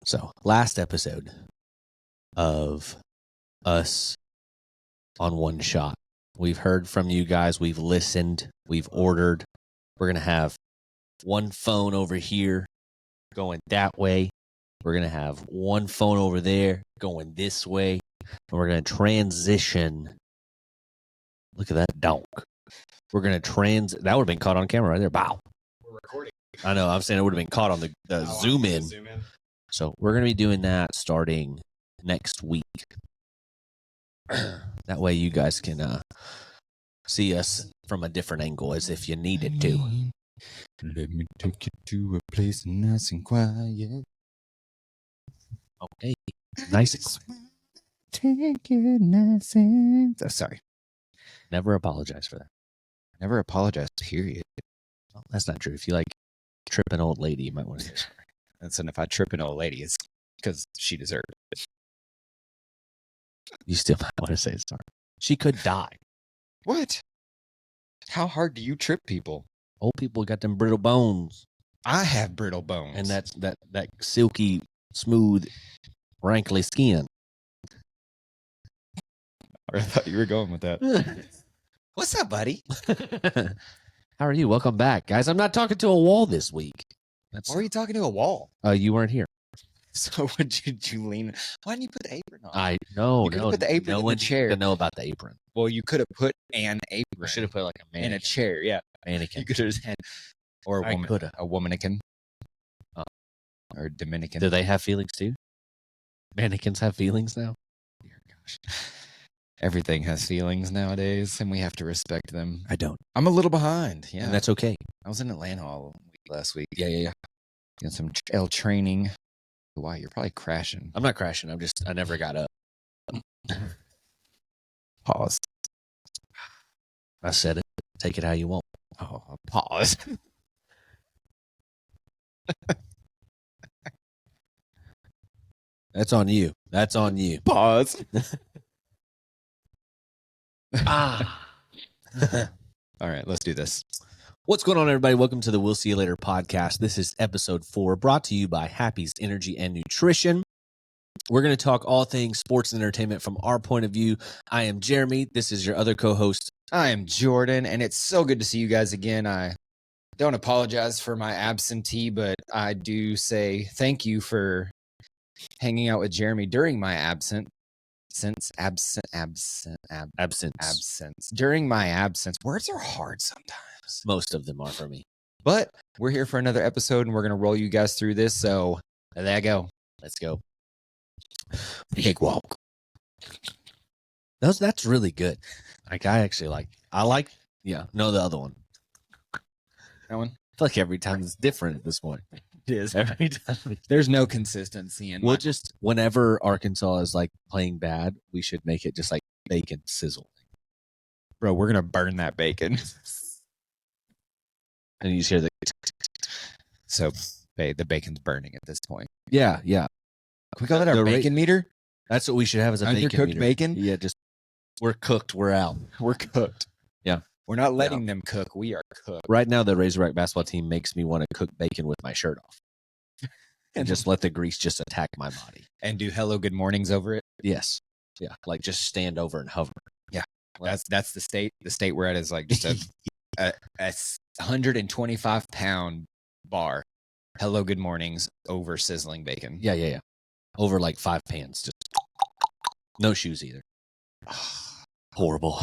So, last episode of us on One Shot. We've heard from you guys. We've listened. We've ordered. We're going to have one phone over here going that way. We're going to have one phone over there going this way. And we're going to transition. Look at that donk. We're going to that would have been caught on camera right there. Bow. We're recording. I know. I'm saying it would have been caught on the zoom in. So we're going to be doing that starting next week. That way you guys can see us from a different angle as if you needed to. Let me take you to a place nice and quiet. Okay. Nice and quiet. Take it nice and... Oh, sorry. Never apologize for that. Never apologize, period. Well, that's not true. If you trip an old lady, you might want to say sorry. And if I trip an old lady, it's because she deserved it. You still might want to say sorry. She could die. What? How hard do you trip people? Old people got them brittle bones. I have brittle bones. And that silky, smooth, wrinkly skin. I thought you were going with that. What's up, buddy? How are you? Welcome back, guys. I'm not talking to a wall this week. Why are you talking to a wall? You weren't here. So did you lean? Why didn't you put the apron on? No. Put the apron in the chair. To know about the apron. Well, you could have put an apron. I should have put like a mannequin in a chair. Yeah, mannequin. You could have had, or a woman, a womanican, or Dominican. Do they have feelings too? Mannequins have feelings now. Dear gosh, everything has feelings nowadays, and we have to respect them. I don't. I'm a little behind. Yeah, and that's okay. I was in Atlanta all week last week. Yeah. Doing some L training. Why? You're probably crashing. I'm not crashing. I never got up. Pause. I said it. Take it how you want. Oh, pause. That's on you. That's on you. Pause. All right, let's do this. What's going on, everybody? Welcome to the We'll See You Later podcast. This is episode 4, brought to you by Happy's Energy and Nutrition. We're going to talk all things sports and entertainment from our point of view. I am Jeremy. This is your other co-host. I am Jordan, and it's so good to see you guys again. I don't apologize for my absentee, but I do say thank you for hanging out with Jeremy during my absence. During my absence. Words are hard sometimes. Most of them are for me. But we're here for another episode, and we're going to roll you guys through this. So there you go. Let's go. Big walk. That's really good. The other one. That one? I feel like every time it's different at this point. It is. Every time. There's no consistency in We'll just, whenever Arkansas is playing bad, we should make it just bacon sizzle. Bro, we're going to burn that bacon. And you just hear So, the bacon's burning at this point. Yeah. Can we call that our bacon meter? That's what we should have as a bacon undercooked meter. Bacon? Yeah, just we're cooked. We're out. We're cooked. Yeah. We're not letting them cook. We are cooked. Right now, the Razorback basketball team makes me want to cook bacon with my shirt off. And just let the grease just attack my body. And do hello, good mornings over it? Yes. Yeah. Just stand over and hover. Yeah. That's the state. The state we're at is just a 125-pound bar. Hello, good mornings over sizzling bacon. Yeah. Over 5 pans. Just no shoes either. Horrible.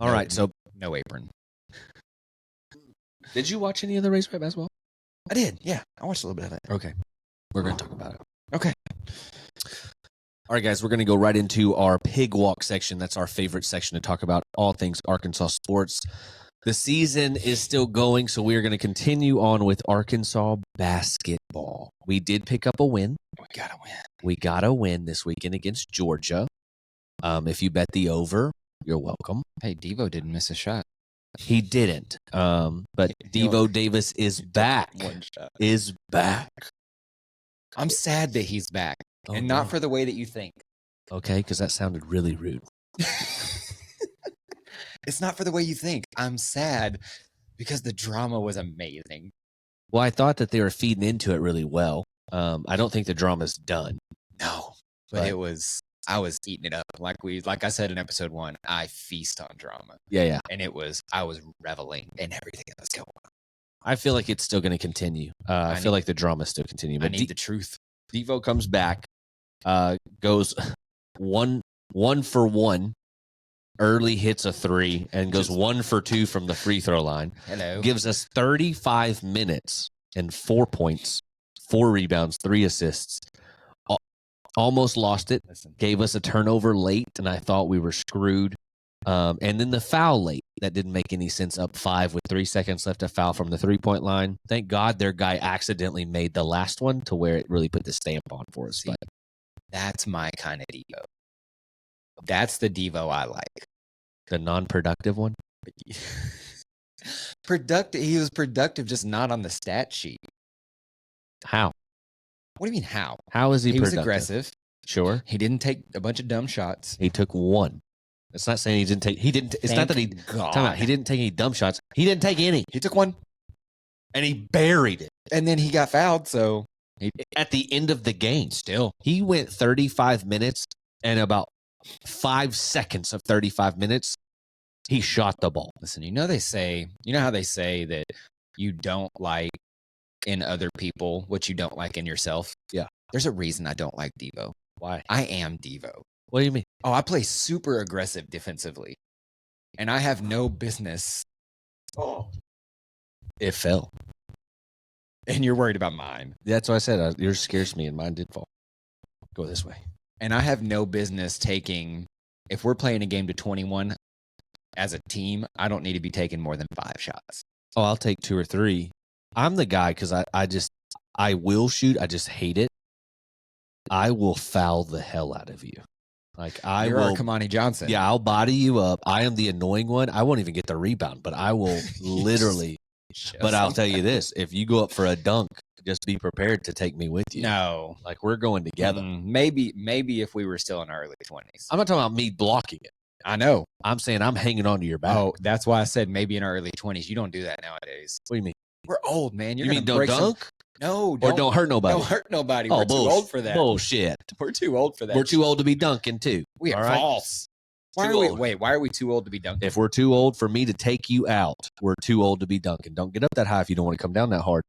All right. So no apron. Did you watch any of the Razorback basketball? I did. Yeah. I watched a little bit of it. Okay. We're going to talk about it. Okay. All right, guys, we're going to go right into our pig walk section. That's our favorite section to talk about all things Arkansas sports. The season is still going, so we are going to continue on with Arkansas basketball. We did pick up a win. We got a win this weekend against Georgia. If you bet the over, you're welcome. Hey, Devo didn't miss a shot. He didn't, but Devo Davis is back. One shot. Is back. I'm sad that he's back, and not for the way that you think. Okay, because that sounded really rude. It's not for the way you think. I'm sad because the drama was amazing. Well, I thought that they were feeding into it really well. I don't think the drama's done. No, but I was eating it up. Like I said in episode 1, I feast on drama. Yeah. And I was reveling in everything that was going on. I feel like it's still going to continue. I feel like the drama still continue. I But need the truth. Devo comes back, goes one for one, early hits a 3, and goes 1 for 2 from the free throw line. Hello. Gives us 35 minutes and 4 points, 4 rebounds, 3 assists. Almost lost it. Gave us a turnover late, and I thought we were screwed. And then the foul late. That didn't make any sense. Up 5 with 3 seconds left, a foul from the 3-point line. Thank God their guy accidentally made the last one to where it really put the stamp on for us. See, that's my kind of Devo. That's the Devo I like. The non-productive one? Productive. He was productive, just not on the stat sheet. How? What do you mean how? How is he productive? He was aggressive. Sure. He didn't take a bunch of dumb shots. He took 1. It's not saying he didn't take. He didn't. It's not that he. Time out. He didn't take any dumb shots. He didn't take any. He took 1, and he buried it. And then he got fouled. So at the end of the game, still he went 35 minutes, and about 5 seconds of 35 minutes, he shot the ball. Listen, you know how they say that you don't like in other people what you don't like in yourself. Yeah. There's a reason I don't like Devo. Why? I am Devo. What do you mean? Oh, I play super aggressive defensively, and I have no business. Oh, it fell. And you're worried about mine. That's what I said. Yours scares me, and mine did fall. Go this way. And I have no business taking. If we're playing a game to 21 as a team, I don't need to be taking more than 5 shots. Oh, I'll take 2 or 3. I'm the guy because I will shoot. I just hate it. I will foul the hell out of you. Like You're our Kamani Johnson. Yeah, I'll body you up. I am the annoying one. I won't even get the rebound, but I will literally. But I'll tell you this: if you go up for a dunk, just be prepared to take me with you. No, like we're going together. Maybe if we were still in our early 20s. I'm not talking about me blocking it. I know. I'm saying I'm hanging on to your back. Oh, that's why I said maybe in our early 20s. You don't do that nowadays. What do you mean? We're old, man. You mean don't dunk? No, or don't hurt nobody. Don't hurt nobody. We're too old for that. Bullshit. We're too old for that. We're too old to be dunking too. We are false. Why are we too old to be dunking? If we're too old for me to take you out, we're too old to be dunking. Don't get up that high if you don't want to come down that hard.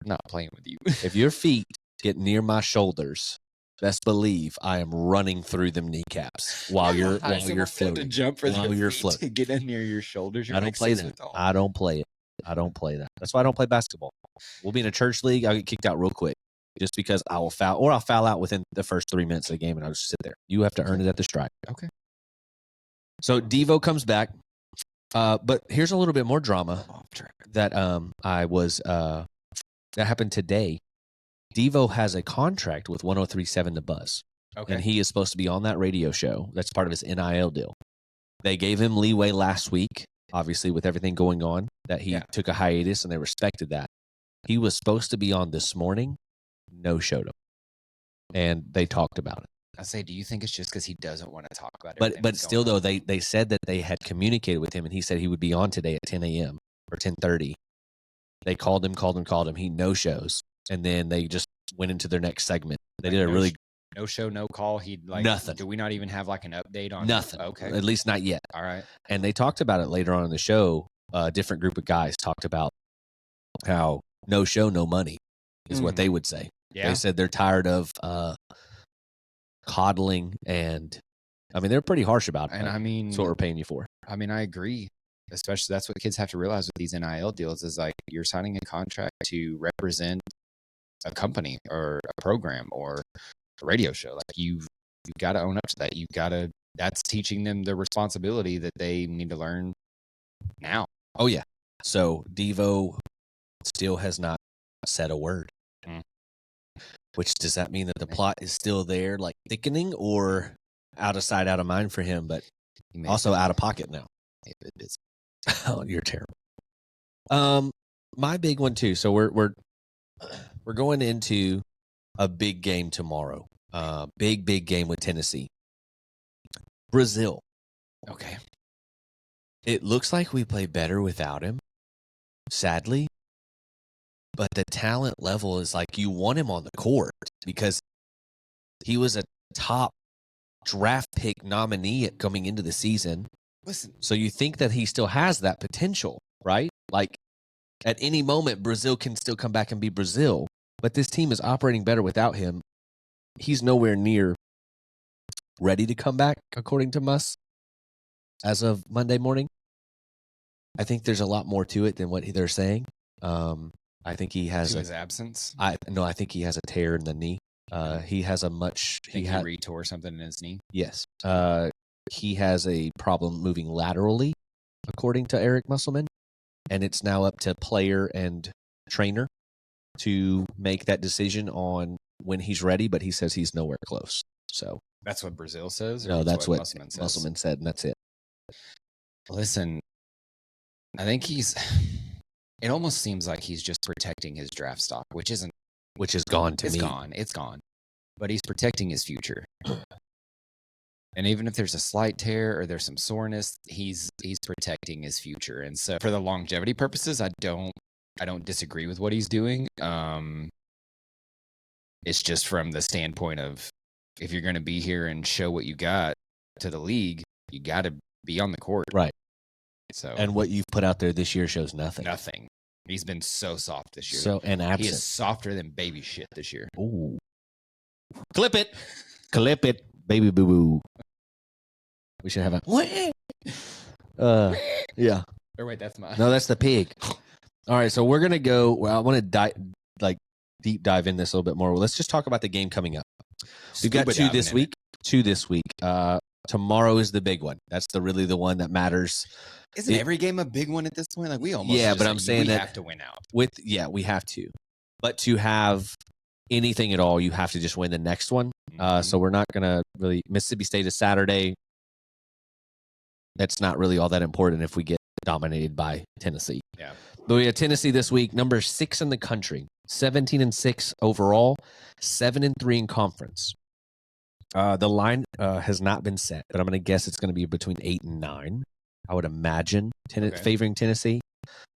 I'm not playing with you. If your feet get near my shoulders, best believe I am running through them kneecaps while you're floating. To jump for while you're floating. To get in near your shoulders. I don't play that. I don't play it. I don't play that. That's why I don't play basketball. We'll be in a church league. I'll get kicked out real quick just because I will foul, or I'll foul out within the first 3 minutes of the game and I'll just sit there. You have to earn it at the strike. Okay. So Devo comes back. But here's a little bit more drama that that happened today. Devo has a contract with 103.7 The Buzz. Okay. And he is supposed to be on that radio show. That's part of his NIL deal. They gave him leeway last week, obviously with everything going on, that he took a hiatus, and they respected that. He was supposed to be on this morning, no-showed him. And they talked about it. I say, do you think it's just because he doesn't want to talk about it? But still, though, they said that they had communicated with him, and he said he would be on today at 10 a.m. or 10:30. They called him. He no-shows. And then they just went into their next segment. They did a really no show, no call. He'd like nothing. Do we not even have like an update on nothing? Okay, at least not yet. All right. And they talked about it later on in the show. A different group of guys talked about how no show, no money is what they would say. Yeah. They said they're tired of coddling, and I mean they're pretty harsh about it. And I mean, that's what we're paying you for. I mean, I agree. Especially that's what kids have to realize with these NIL deals is like you're signing a contract to represent a company or a program or a radio show. Like you've got to own up to that. That's teaching them the responsibility that they need to learn now. Oh yeah. So Devo still has not said a word. Which does that mean that the plot is still there, like thickening, or out of sight, out of mind for him, but also out of pocket now? Oh, you're terrible. My big one too. So we're going into a big game tomorrow. Big game with Tennessee. Brazil. Okay. It looks like we play better without him. Sadly. but the talent level is like you want him on the court because he was a top draft pick nominee coming into the season. Listen, so you think that he still has that potential, right? Like at any moment, Brazil can still come back and be Brazil, but this team is operating better without him. He's nowhere near ready to come back, according to Muss, as of Monday morning. I think there's a lot more to it than what they're saying. I think he has his absence. I think he has a tear in the knee. He has a much. He retore something in his knee. Yes. He has a problem moving laterally, according to Eric Musselman, and it's now up to player and trainer to make that decision on when he's ready. But he says he's nowhere close. So that's what Brazil says. No, that's what Musselman said, and that's it. Listen, I think it almost seems like he's just protecting his draft stock, which is gone to me. It's gone. But he's protecting his future. And even if there's a slight tear or there's some soreness, he's protecting his future. And so for the longevity purposes, I don't disagree with what he's doing. It's just from the standpoint of if you're going to be here and show what you got to the league, you got to be on the court. Right. So, and what you've put out there this year shows nothing. Nothing. He's been so soft this year. So and absent. He is softer than baby shit this year. Ooh. Clip it, baby boo boo. We should have a. Yeah. Or wait, that's mine. No, that's the pig. All right, so we're gonna go. Well, I want to deep dive in this a little bit more. Well, let's just talk about the game coming up. We've got two this week. Tomorrow is the big one. That's really the one that matters. Isn't every game a big one at this point? Like we almost but I'm saying we that have to win out. We have to. But to have anything at all, you have to just win the next one. So we're not gonna really. Mississippi State is Saturday. That's not really all that important if we get dominated by Tennessee. Yeah. But we have Tennessee this week, number 6 in the country, 17-6 overall, 7-3 in conference. The line has not been set, but I'm going to guess it's going to be between 8 and 9. I would imagine favoring Tennessee.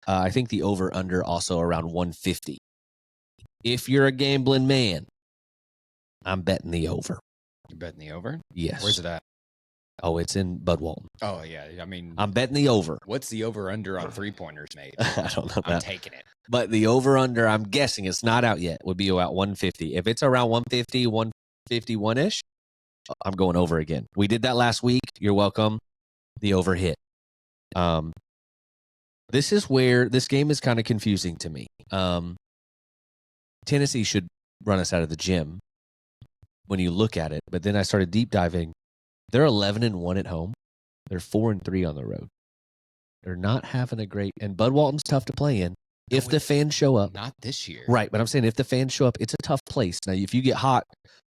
I think the over-under also around 150. If you're a gambling man, I'm betting the over. You're betting the over? Yes. Where's it at? Oh, it's in Bud Walton. Oh, yeah. I mean, I'm betting the over. What's the over-under on three-pointers made? I don't know. I'm taking it. But the over-under, I'm guessing it's not out yet, would be about 150. If it's around 150, 151-ish, I'm going over again. We did that last week. You're welcome. The over hit. This is where this game is kind of confusing to me. Tennessee should run us out of the gym when you look at it. But then I started deep diving. They're 11-1 at home. They're 4-3 on the road. They're not having a great. And Bud Walton's tough to play in. If the fans show up, not this year, right? But I'm saying if the fans show up, it's a tough place. Now, if you get hot,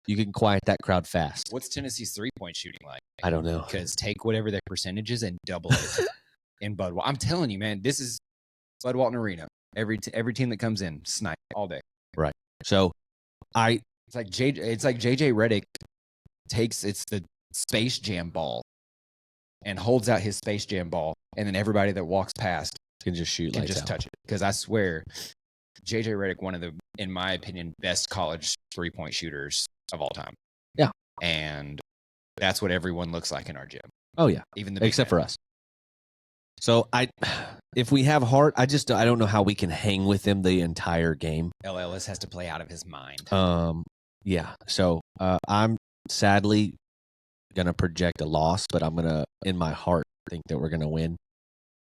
you can quiet that crowd fast. What's Tennessee's 3-point shooting like? I don't know. Because take whatever their percentage is and double it in Bud Walton. I'm telling you, man, this is Bud Walton Arena. Every team that comes in, snipe all day. Right. So, it's like JJ Redick takes the Space Jam ball and holds out his Space Jam ball, and then everybody that walks past can just shoot, can just touch it. Because I swear, JJ Redick, one of the, in my opinion, best college 3-point shooters of all time. Yeah, and that's what everyone looks like in our gym. Oh yeah, even the except for us. So if we have heart, I don't know how we can hang with them the entire game. Ellis has to play out of his mind. Yeah. So I'm sadly gonna project a loss, but I'm gonna, in my heart, think that we're gonna win.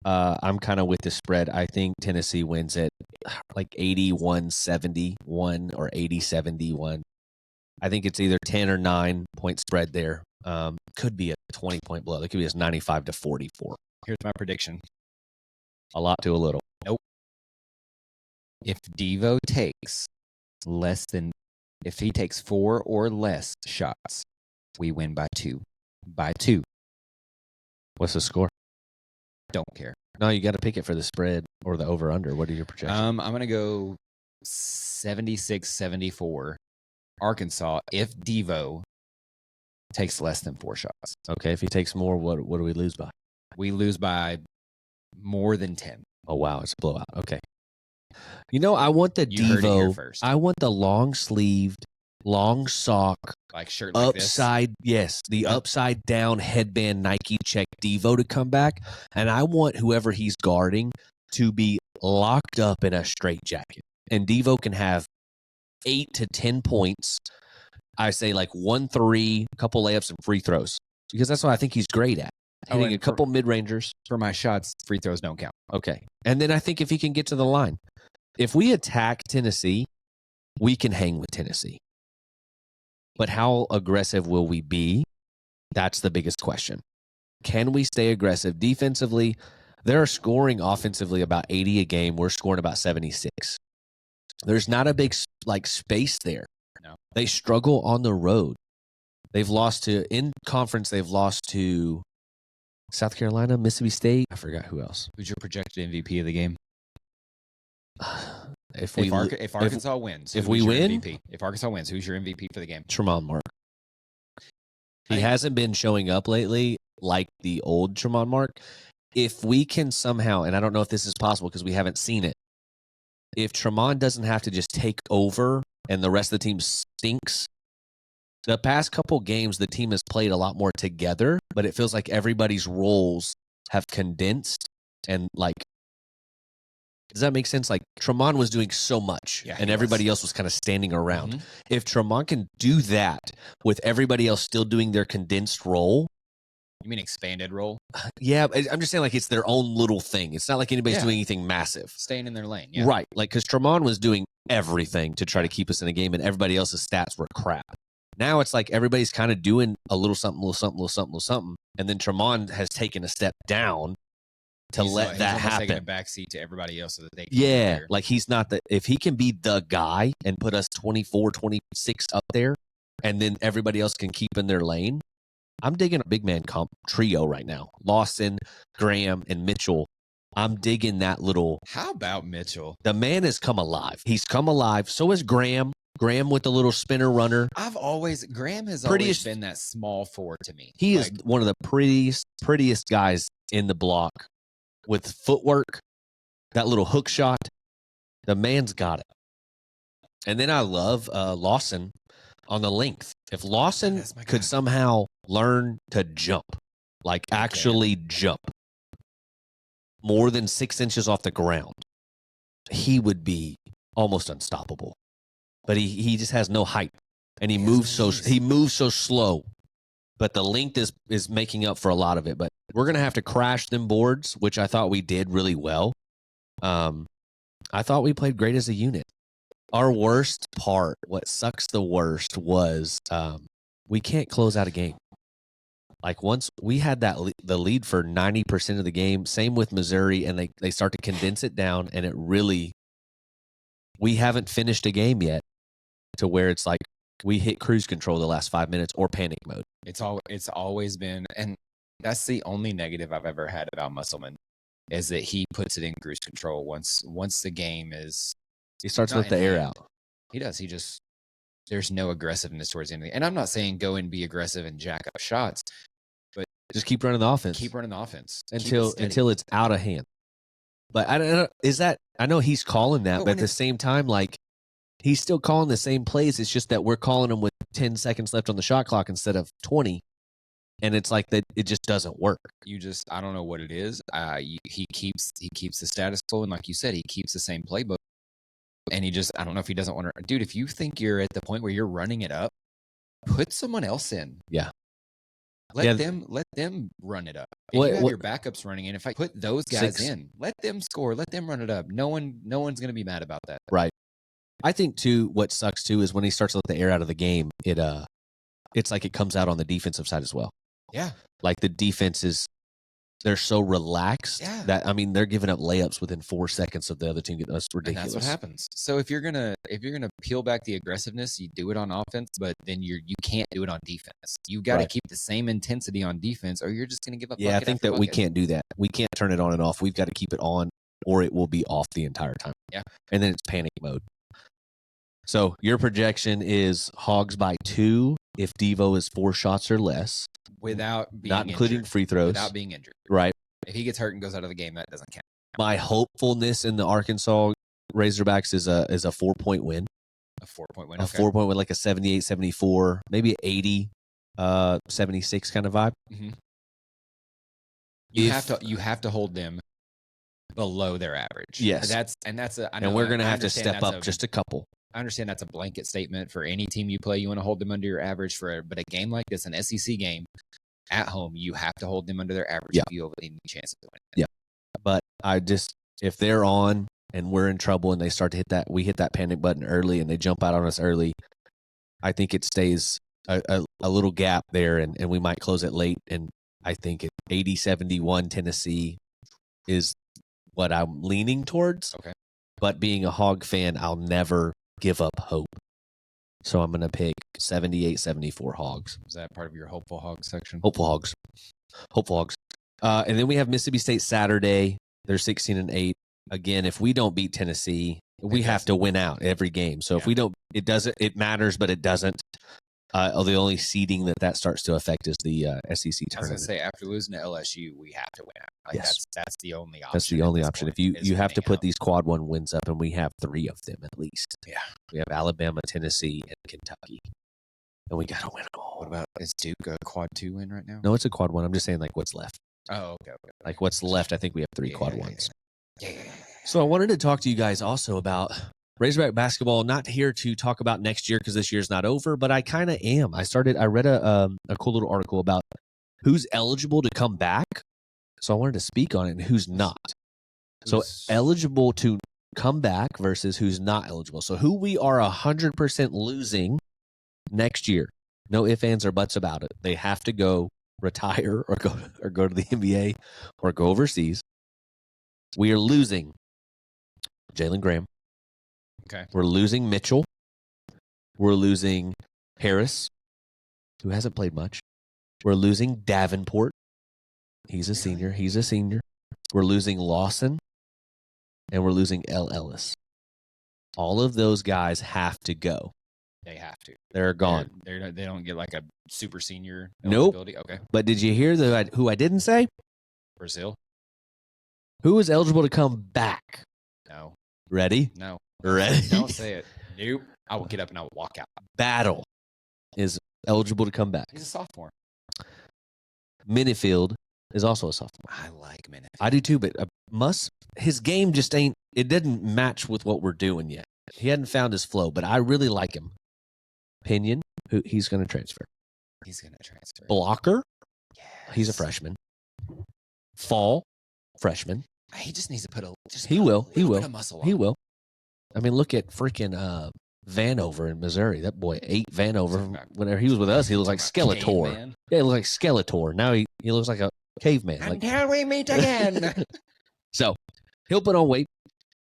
I'm kind of with the spread. I think Tennessee wins at like 81-71 or 80-71. I think it's either 10 or 9 point spread there. Could be a 20-point blowout. It could be as 95-44. Here's my prediction. A lot to a little. Nope. If Devo takes if he takes 4 or less shots, we win by 2. By 2. What's the score? Don't care. No, you got to pick it for the spread or the over-under. What are your projections? I'm going to go 76-74 Arkansas if Devo takes less than 4 shots. Okay, if he takes more, what do we lose by? We lose by more than 10. Oh, wow, it's a blowout. Okay. I want the You heard it here Devo. first. I want the long sleeved, long sock, Like shirt like upside, yes, the upside down headband Nike check Devo to come back. And I want whoever he's guarding to be locked up in a straitjacket. And Devo can have 8 to 10 points. I say like 1 3, a couple layups and free throws. Because that's what I think he's great at. Hitting a couple mid-rangers. For my shots, free throws don't count. Okay. And then I think if he can get to the line, if we attack Tennessee, we can hang with Tennessee. But how aggressive will we be? That's the biggest question. Can we stay aggressive defensively? They're scoring offensively about 80 a game. We're scoring about 76. There's not a big space there. No. They struggle on the road. They've lost in conference, they've lost to South Carolina, Mississippi State. I forgot who else. Who's your projected MVP of the game? If Arkansas wins, if we win, MVP? If Arkansas wins, who's your MVP for the game? Tremont Mark. He hasn't been showing up lately like the old Tremont Mark. If we can somehow, and I don't know if this is possible because we haven't seen it, if Tremont doesn't have to just take over and the rest of the team stinks, the past couple games the team has played a lot more together, but it feels like everybody's roles have condensed and does that make sense? Like Tremont was doing so much and everybody else was kind of standing around. Mm-hmm. If Tremont can do that with everybody else still doing their condensed role. You mean expanded role? Yeah, I'm just saying like it's their own little thing. It's not like anybody's doing anything massive. Staying in their lane. Yeah. Right. Like because Tremont was doing everything to try to keep us in a game and everybody else's stats were crap. Now it's like everybody's kind of doing a little something, little something, little something, little something. And then Tremont has taken a step down to let that happen. Taking a backseat to everybody else so that they can like he's not if he can be the guy and put us 24, 26 up there and then everybody else can keep in their lane. I'm digging a big man comp trio right now. Lawson, Graham, and Mitchell. I'm digging that little. How about Mitchell? The man has come alive. He's come alive. So has Graham. Graham with the little spinner runner. Graham has always been that small forward to me. He is one of the prettiest guys in the block with footwork, that little hook shot. The man's got it. And then I love Lawson on the length. If Lawson could somehow learn to jump, actually jump more than 6 inches off the ground, he would be almost unstoppable. But he just has no height, and he moves so slow. But the length is making up for a lot of it. But we're gonna have to crash them boards, which I thought we did really well. I thought we played great as a unit. Our worst part, what sucks the worst, was we can't close out a game. Like once we had the lead for 90% of the game, same with Missouri, and they start to condense it down, and it really, we haven't finished a game yet to where it's like we hit cruise control the last 5 minutes or panic mode. It's always been, and that's the only negative I've ever had about Musselman is that he puts it in cruise control once the game is. He starts to let the air out. He does. There's no aggressiveness towards anything. And I'm not saying go and be aggressive and jack up shots, but just keep running the offense. Keep running the offense until it's out of hand. But I don't know. I know he's calling that, but at the same time, he's still calling the same plays. It's just that we're calling them with 10 seconds left on the shot clock instead of 20. And it's like that. It just doesn't work. I don't know what it is. He keeps the status quo. And like you said, he keeps the same playbook. And I don't know if he doesn't want to, dude, if you think you're at the point where you're running it up, put someone else in. Yeah. Let them run it up. If you have your backups running in, if I put those guys in, let them score, let them run it up. No one's going to be mad about that. Right. I think too, what sucks too is when he starts to let the air out of the game, it's like it comes out on the defensive side as well. Yeah. Like the defense they're so relaxed that they're giving up layups within 4 seconds of the other team. That's ridiculous. And that's what happens. So if you're gonna peel back the aggressiveness, you do it on offense, but then you can't do it on defense. You got to keep the same intensity on defense, or you're just gonna give up. Yeah, I think that we can't do that. We can't turn it on and off. We've got to keep it on, or it will be off the entire time. Yeah, and then it's panic mode. So your projection is Hogs by 2 if Devo is 4 shots or less. Without being not including injured. free throws. Without being injured. Right. If he gets hurt and goes out of the game, that doesn't count. My hopefulness in the Arkansas Razorbacks is a 4-point win. A 4-point win. A Okay. 4-point win, like a 78, 74, maybe 80, 76 kind of vibe. Mm-hmm. You have to hold them below their average. Yes. And we're going to have to step up just a couple. I understand that's a blanket statement for any team you play. You want to hold them under your average but a game like this, an SEC game at home, you have to hold them under their average if you have any chance of winning. Yeah. But if they're on and we're in trouble and they start to we hit that panic button early and they jump out on us early, I think it stays a little gap there and we might close it late. And I think 80-71 Tennessee is what I'm leaning towards. Okay. But being a Hog fan, I'll never give up hope. So I'm going to pick 78-74 Hogs. Is that part of your hopeful Hog section? Hopeful Hogs. Hopeful Hogs. And then we have Mississippi State Saturday. They're 16-8. Again, if we don't beat Tennessee, we have to win out every game. So if we don't, it matters, but it doesn't. The only seeding that starts to affect is the SEC I was going tournament. to say, after losing to LSU, we have to win out. Yes. That's the only option. That's the only option. If you have to put these quad one wins up, and we have 3 of them at least. Yeah. We have Alabama, Tennessee, and Kentucky. And we got to win them all. What about, is Duke a quad 2 win right now? No, it's a quad one. I'm just saying, like, what's left. Oh, okay. Like, what's left, I think we have 3 quad ones. Yeah. So I wanted to talk to you guys also about Razorback basketball. Not here to talk about next year because this year's not over, but I kind of am. I read a cool little article about who's eligible to come back. So I wanted to speak on it and who's not. So eligible to come back versus who's not eligible. So who we are 100% losing next year. No ifs, ands, or buts about it. They have to go retire or go to the NBA or go overseas. We are losing Jalen Graham. Okay. We're losing Mitchell. We're losing Harris, who hasn't played much. We're losing Davenport. He's a senior. We're losing Lawson. And we're losing L. Ellis. All of those guys have to go. They have to. They're gone. They don't get like a super senior Nope. eligibility? Okay. But did you hear who I didn't say? Brazil? Who is eligible to come back? No. Ready? No. Ready? Don't say it. Nope. I will get up and I will walk out. Battle is eligible to come back. He's a sophomore. Minifield is also a sophomore. I like Minifield. I do too, but his game just ain't, it didn't match with what we're doing yet. He hadn't found his flow, but I really like him. Pinion, he's going to transfer. Blocker, yes. He's a freshman. Fall, freshman. He just needs to put a bit of muscle on. He will. I mean, look at freaking Vanover in Missouri. That boy ate Vanover. Whenever he was with us, he looked like Skeletor. Caveman. Yeah, he looked like Skeletor. Now he looks like a caveman. Until we meet again. So he'll put on weight.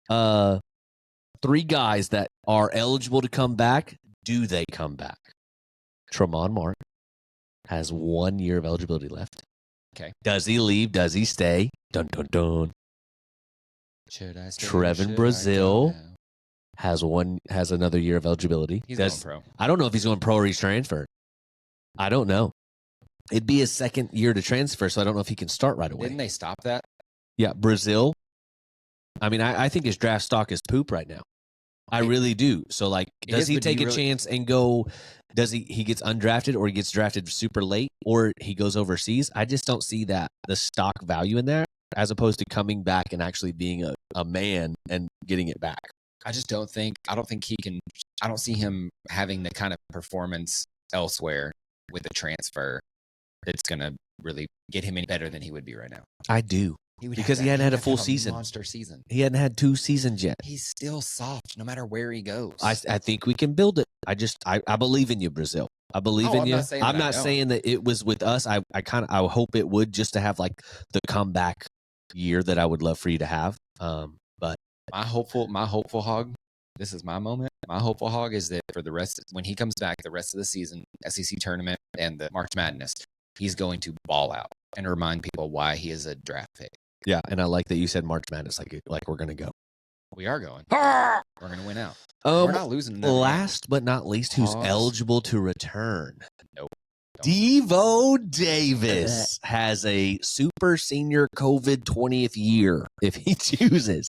3 guys that are eligible to come back. Do they come back? Tremont Mark has 1 year of eligibility left. Okay. Does he leave? Does he stay? Dun dun dun. Should I stay? Trevin Brazil has another year of eligibility. He's going pro. I don't know if he's going pro or he's transferred. I don't know. It'd be his second year to transfer, so I don't know if he can start right away. Didn't they stop that? Yeah, Brazil. I mean, I think his draft stock is poop right now. I really do. So, like, does he take a chance and go? Does he gets undrafted or he gets drafted super late or he goes overseas? I just don't see the stock value in there as opposed to coming back and actually being a man and getting it back. I don't think he can. I don't see him having the kind of performance elsewhere with a transfer that's going to really get him any better than he would be right now. I do. Because he hadn't had a full season. Monster season. He hadn't had 2 seasons yet. He's still soft no matter where he goes. I think we can build it. I believe in you, Brazil. I believe in you. I'm not saying that it was with us. I hope it would, just to have like the comeback year that I would love for you to have. But my hopeful hog, this is my moment. My hopeful hog is that for when he comes back the rest of the season, SEC tournament and the March Madness, he's going to ball out and remind people why he is a draft pick. Yeah, and I like that you said March Madness, like we're gonna go. We are going. We're gonna win out. We're not losing. Last but not least, who's eligible to return? Nope. Devo Davis has a super senior COVID 20th year if he chooses.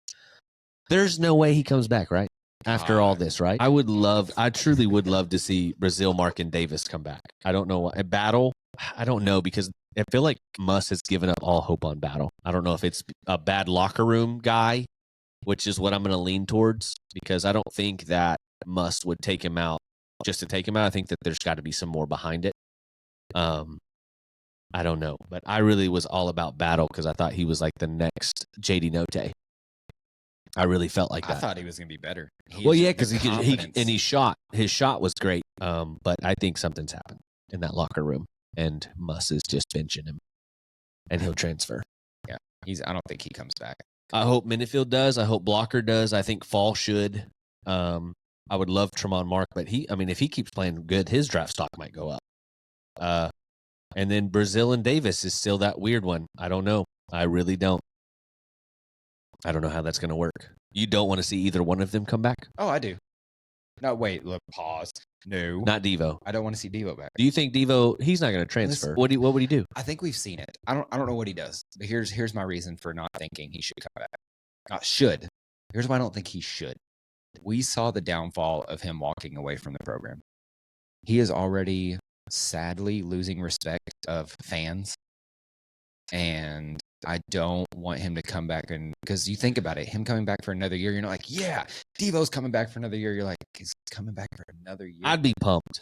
There's no way he comes back, right? After all this, right? I truly would love to see Brazil, Mark, and Davis come back. I don't know what. Battle, I don't know, because I feel like Muss has given up all hope on Battle. I don't know if it's a bad locker room guy, which is what I'm going to lean towards, because I don't think that Muss would take him out just to take him out. I think that there's got to be some more behind it. I don't know, but I really was all about Battle because I thought he was like the next JD Note. I really felt like that. I thought he was going to be better. Because he shot. His shot was great. But I think something's happened in that locker room, and Muss is just benching him, and he'll transfer. Yeah, I don't think he comes back. I hope Minifield does. I hope Blocker does. I think Fall should. I would love Tremont Mark, but if he keeps playing good, his draft stock might go up. And then Brazil and Davis is still that weird one. I don't know. I really don't. I don't know how that's going to work. You don't want to see either one of them come back? Oh, I do. No, wait, look, pause. No. Not Devo. I don't want to see Devo back. Do you think Devo, he's not going to transfer? What would he do? I think we've seen it. I don't know what he does. But here's my reason for not thinking he should come back. Not should. Here's why I don't think he should. We saw the downfall of him walking away from the program. He is already sadly losing respect of fans. And I don't want him to come back, and because you think about it, him coming back for another year, you're not like, yeah, Devo's coming back for another year. You're like, he's coming back for another year. I'd be pumped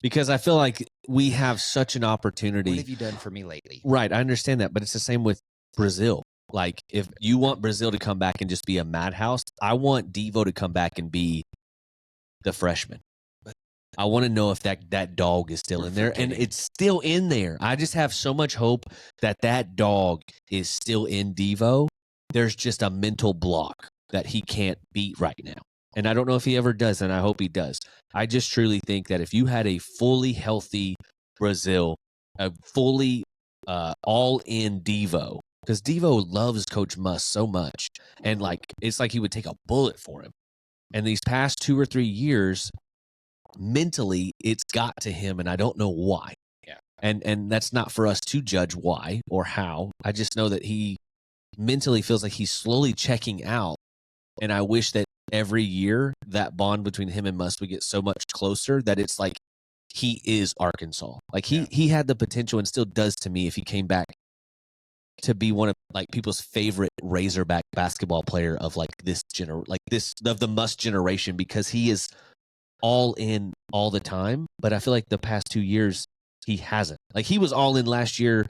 because I feel like we have such an opportunity. What have you done for me lately? Right, I understand that, but it's the same with Brazil. Like, if you want Brazil to come back and just be a madhouse, I want Devo to come back and be the freshman. I want to know if that dog is still in there, and it's still in there. I just have so much hope that dog is still in Devo. There's just a mental block that he can't beat right now. And I don't know if he ever does, and I hope he does. I just truly think that if you had a fully healthy Brazil, a fully all-in Devo, because Devo loves Coach Muss so much, and it's like he would take a bullet for him. And these past 2 or 3 years, mentally, it's got to him, and I don't know why. Yeah. And that's not for us to judge why or how. I just know that he mentally feels like he's slowly checking out, and I wish that every year that bond between him and Muss would get so much closer that it's like he is Arkansas. Like he had the potential, and still does to me, if he came back to be one of people's favorite Razorback basketball player of the Muss generation, because he is all in all the time. But I feel like the past 2 years he hasn't. Like, he was all in last year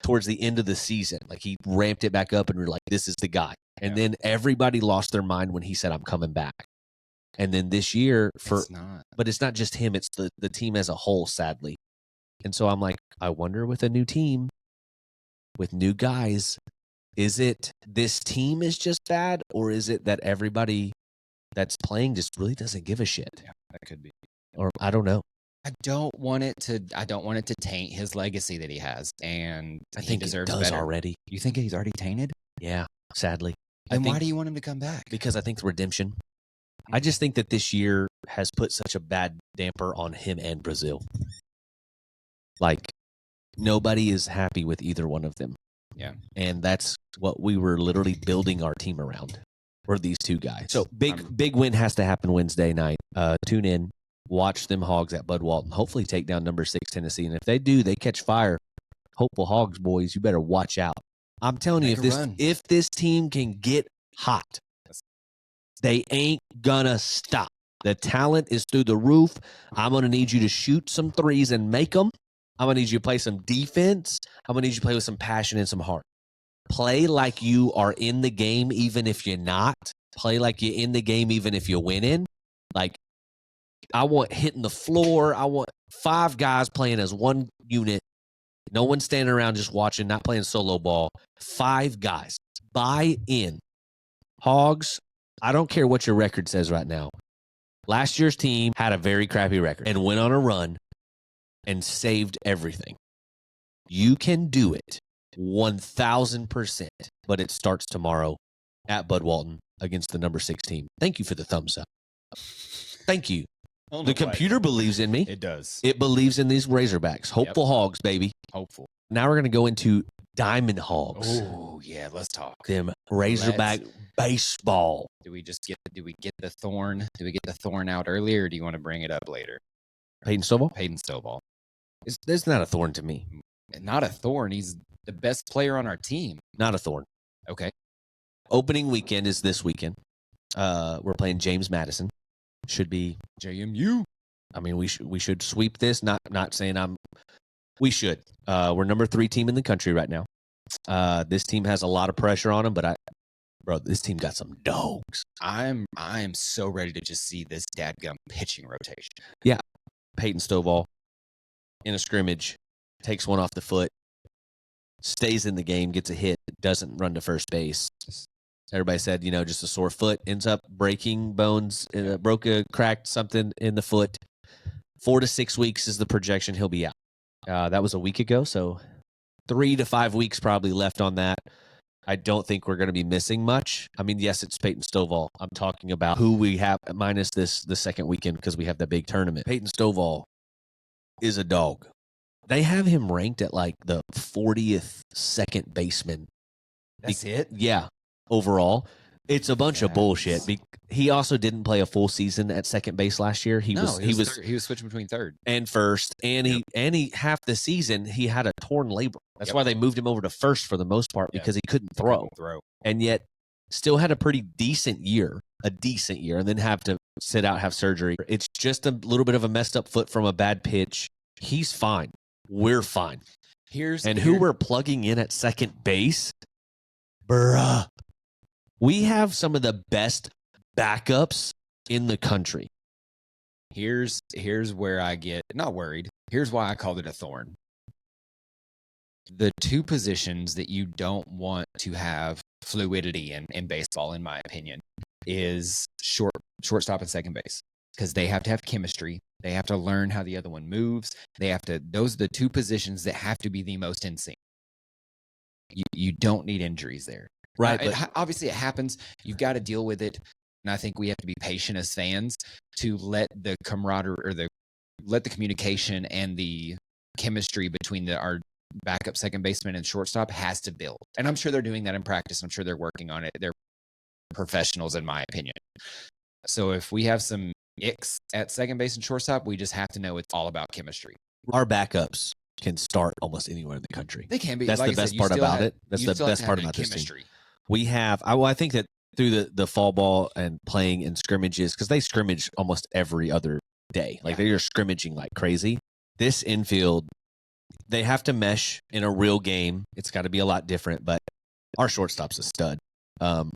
towards the end of the season. Like, he ramped it back up, and we're like, this is the guy. And then everybody lost their mind when he said, I'm coming back. And then this year, but it's not just him, it's the team as a whole, sadly. And so I'm like, I wonder, with a new team, with new guys, is it this team is just bad, or is it that everybody that's playing just really doesn't give a shit? Yeah, that could be. Or I don't know. I don't want it to taint his legacy that he has, and I think he deserves it does better. already. You think he's already tainted? Yeah, sadly. Then why do you want him to come back? Because I think the redemption. I just think that this year has put such a bad damper on him and Brazil. Like, nobody is happy with either one of them. Yeah. And that's what we were literally building our team around, were these two guys. So big win has to happen Wednesday night. Tune in, watch them Hogs at Bud Walton. Hopefully take down number 6 Tennessee. And if they do, they catch fire. Hopeful Hogs, boys, you better watch out. I'm telling you, if this team can get hot, they ain't gonna stop. The talent is through the roof. I'm going to need you to shoot some threes and make them. I'm going to need you to play some defense. I'm going to need you to play with some passion and some heart. Play like you are in the game, even if you're not. Play like you're in the game, even if you're winning. Like, I want hitting the floor. I want 5 guys playing as one unit. No one standing around just watching, not playing solo ball. 5 guys. Buy in. Hogs, I don't care what your record says right now. Last year's team had a very crappy record and went on a run and saved everything. You can do it 1,000%, but it starts tomorrow at Bud Walton against the number 6 team. Thank you for the thumbs up. Thank you. The computer believes in me. It does. It believes in these Razorbacks. Hopeful Hogs, baby. Hopeful. Now we're going to go into Diamond Hogs. Oh yeah, let's talk. Them Razorback baseball. Do we get the thorn? Do we get the thorn out earlier, or do you want to bring it up later? Peyton Stovall? Peyton Stovall. It's not a thorn to me. Not a thorn. He's the best player on our team. Not a thorn. Okay. Opening weekend is this weekend. We're playing James Madison. Should be JMU. I mean, we should sweep this. Not saying we should. We're number 3 team in the country right now. This team has a lot of pressure on them, but this team got some dogs. I am so ready to just see this dadgum pitching rotation. Yeah. Peyton Stovall in a scrimmage takes one off the foot, stays in the game, gets a hit, doesn't run to first base. Everybody said, just a sore foot, ends up breaking bones, cracked something in the foot. 4 to 6 weeks is the projection he'll be out. That was a week ago, so 3 to 5 weeks probably left on that. I don't think we're going to be missing much. I mean, yes, it's Peyton Stovall. I'm talking about who we have minus the second weekend because we have that big tournament. Peyton Stovall is a dog. They have him ranked at like the 40th second baseman. That's it? Yeah, overall. It's a bunch of bullshit. He also didn't play a full season at second base last year. He was switching between third and first, and he half the season he had a torn labrum. That's why they moved him over to first for the most part because he couldn't throw. And yet still had a pretty decent year, and then have to sit out, have surgery. It's just a little bit of a messed up foot from a bad pitch. He's fine. We're fine. Who we're plugging in at second base, bruh. We have some of the best backups in the country. Here's where I get not worried. Here's why I called it a thorn. The 2 positions that you don't want to have fluidity in baseball, in my opinion, is shortstop and second base. Because they have to have chemistry. They have to learn how the other one moves. Those are the 2 positions that have to be the most in sync. You don't need injuries there. Right. Obviously, it happens. You've got to deal with it. And I think we have to be patient as fans to let the camaraderie or let the communication and the chemistry between our backup second baseman and shortstop has to build. And I'm sure they're doing that in practice. I'm sure they're working on it. They're professionals, in my opinion. So if we have some icks at second base and shortstop, we just have to know it's all about chemistry. Our backups can start almost anywhere in the country. They can be. That's the best part about it. That's the best part about this team. We have, I think that through the fall ball and playing in scrimmages, because they scrimmage almost every other day. Like they're scrimmaging like crazy. This infield, they have to mesh in a real game. It's got to be a lot different, but our shortstop's a stud. Our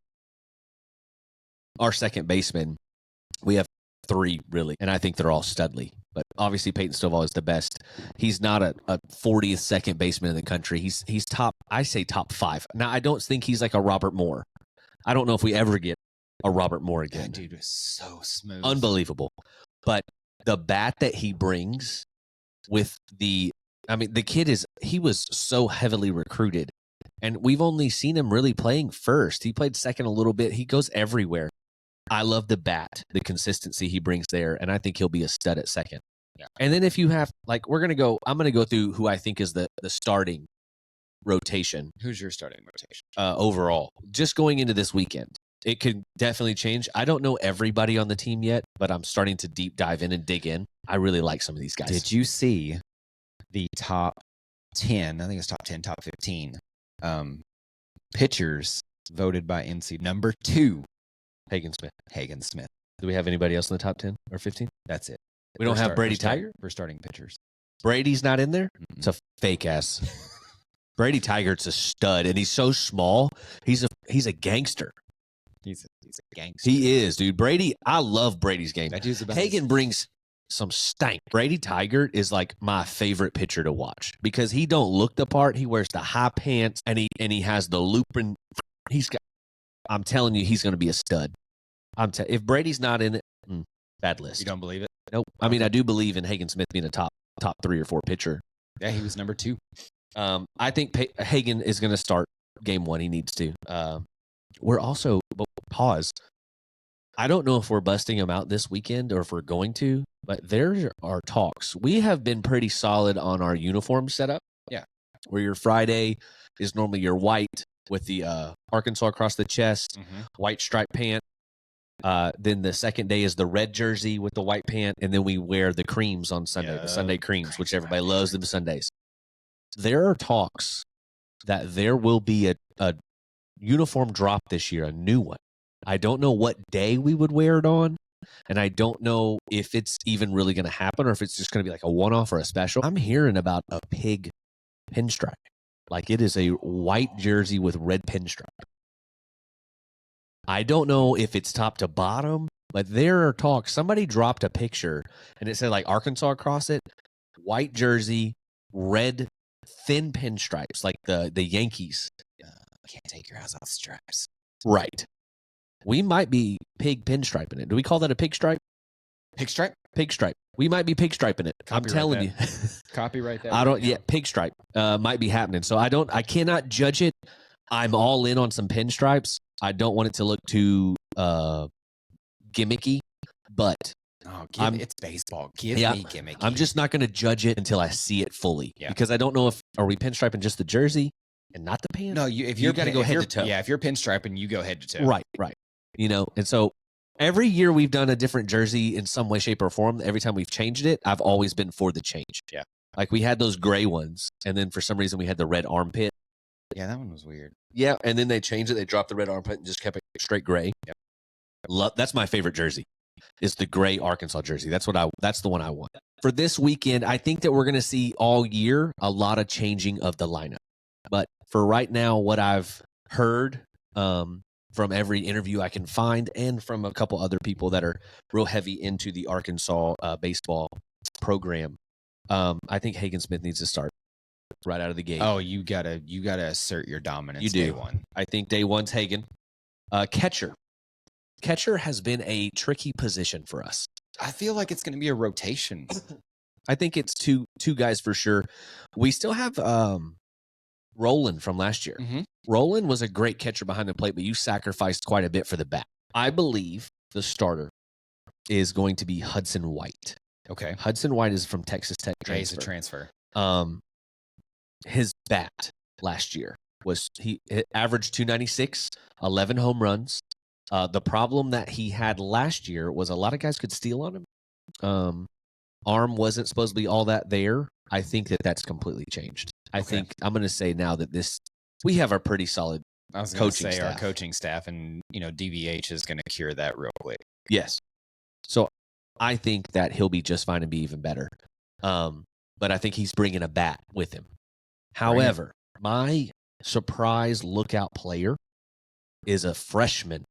second baseman, we have 3 really, and I think they're all studly. But obviously Peyton Stovall is the best. He's not a 40th second baseman in the country. He's top 5. Now, I don't think he's like a Robert Moore. I don't know if we ever get a Robert Moore again. That dude was so smooth. Unbelievable. But the bat that he brings with the kid he was so heavily recruited. And we've only seen him really playing first. He played second a little bit. He goes everywhere. I love the bat, the consistency he brings there, and I think he'll be a stud at second. Yeah. And then if you have, I'm going to go through who I think is the starting rotation. Who's your starting rotation? Overall, just going into this weekend. It could definitely change. I don't know everybody on the team yet, but I'm starting to deep dive in and dig in. I really like some of these guys. Did you see the top 10, I think it's top 10, top 15 pitchers voted by NC? Number 2. Hagen Smith. Do we have anybody else in the top 10 or 15? That's it. We don't have Brady Tiger? For starting pitchers. Brady's not in there? Mm-mm. It's a fake ass. Brady Tiger's a stud, and he's so small. He's a gangster. He's a gangster. He is, dude. Brady, I love Brady's game. Hagen brings some stank. Brady Tiger is like my favorite pitcher to watch because he don't look the part. He wears the high pants, and he has the loop, and I'm telling you, he's going to be a stud. If Brady's not in it, bad list. You don't believe it? Nope. I mean, I do believe in Hagen Smith being a top 3 or 4 pitcher. Yeah, he was number 2. I think Hagen is going to start game 1. He needs to. We're also, pause. I don't know if we're busting him out this weekend or if we're going to, but there are talks. We have been pretty solid on our uniform setup. Yeah. where your Friday is normally your white with the Arkansas across the chest, white striped pant. Then the second day is the red jersey with the white pant, and then we wear the creams on Sunday, the Sunday creams, which everybody loves them Sundays. There are talks that there will be a uniform drop this year, a new one. I don't know what day we would wear it on, and I don't know if it's even really going to happen or if it's just going to be like a one-off or a special. I'm hearing about a pig pinstripe. Like it is a white jersey with red pinstripe. I don't know if it's top to bottom, but there are talks. Somebody dropped a picture, and it said like Arkansas across it, white jersey, red thin pinstripes, like the Yankees. Can't take your eyes off the stripes. Right. We might be pig pinstriping it. Do we call that a pig stripe? Pig stripe? Pig stripe. We might be pig striping it. I'm telling you. Copyright that. I don't. Yeah, pig stripe might be happening. So I cannot judge it. I'm all in on some pinstripes. I don't want it to look too gimmicky, but it's baseball. Give me gimmicky. I'm just not going to judge it until I see it fully because I don't know if are we pinstriping just the jersey and not the pants. No, you got to go head to toe. Yeah, if you're pinstriping, you go head to toe. Right. You know, and so every year we've done a different jersey in some way, shape, or form. Every time we've changed it, I've always been for the change. Yeah. Like we had those gray ones, and then for some reason we had the red armpit. Yeah, that one was weird. Yeah, and then they changed it. They dropped the red armpit and just kept it straight gray. Yep. That's my favorite jersey. Is the gray Arkansas jersey. That's the one I want. For this weekend, I think that we're going to see all year a lot of changing of the lineup. But for right now, what I've heard from every interview I can find and from a couple other people that are real heavy into the Arkansas baseball program, I think Hagen Smith needs to start right out of the gate. Oh, you gotta assert your dominance. You do. Day one. I think day one's Hagen. Catcher has been a tricky position for us. I feel like it's going to be a rotation. I think it's two guys for sure. We still have Roland from last year. Mm-hmm. Roland was a great catcher behind the plate, but you sacrificed quite a bit for the bat. I believe the starter is going to be Hudson White. Okay. Hudson White is from Texas Tech. He's a transfer. His bat last year was he averaged 296, 11 home runs. The problem that he had last year was a lot of guys could steal on him. Arm wasn't supposed to be all that there. I think that's completely changed. I think I'm going to say now that we have a pretty solid coaching staff. Our coaching staff, and DVH is going to cure that real quick. Yes. So I think that he'll be just fine and be even better. But I think he's bringing a bat with him. However, my surprise lookout player is a freshman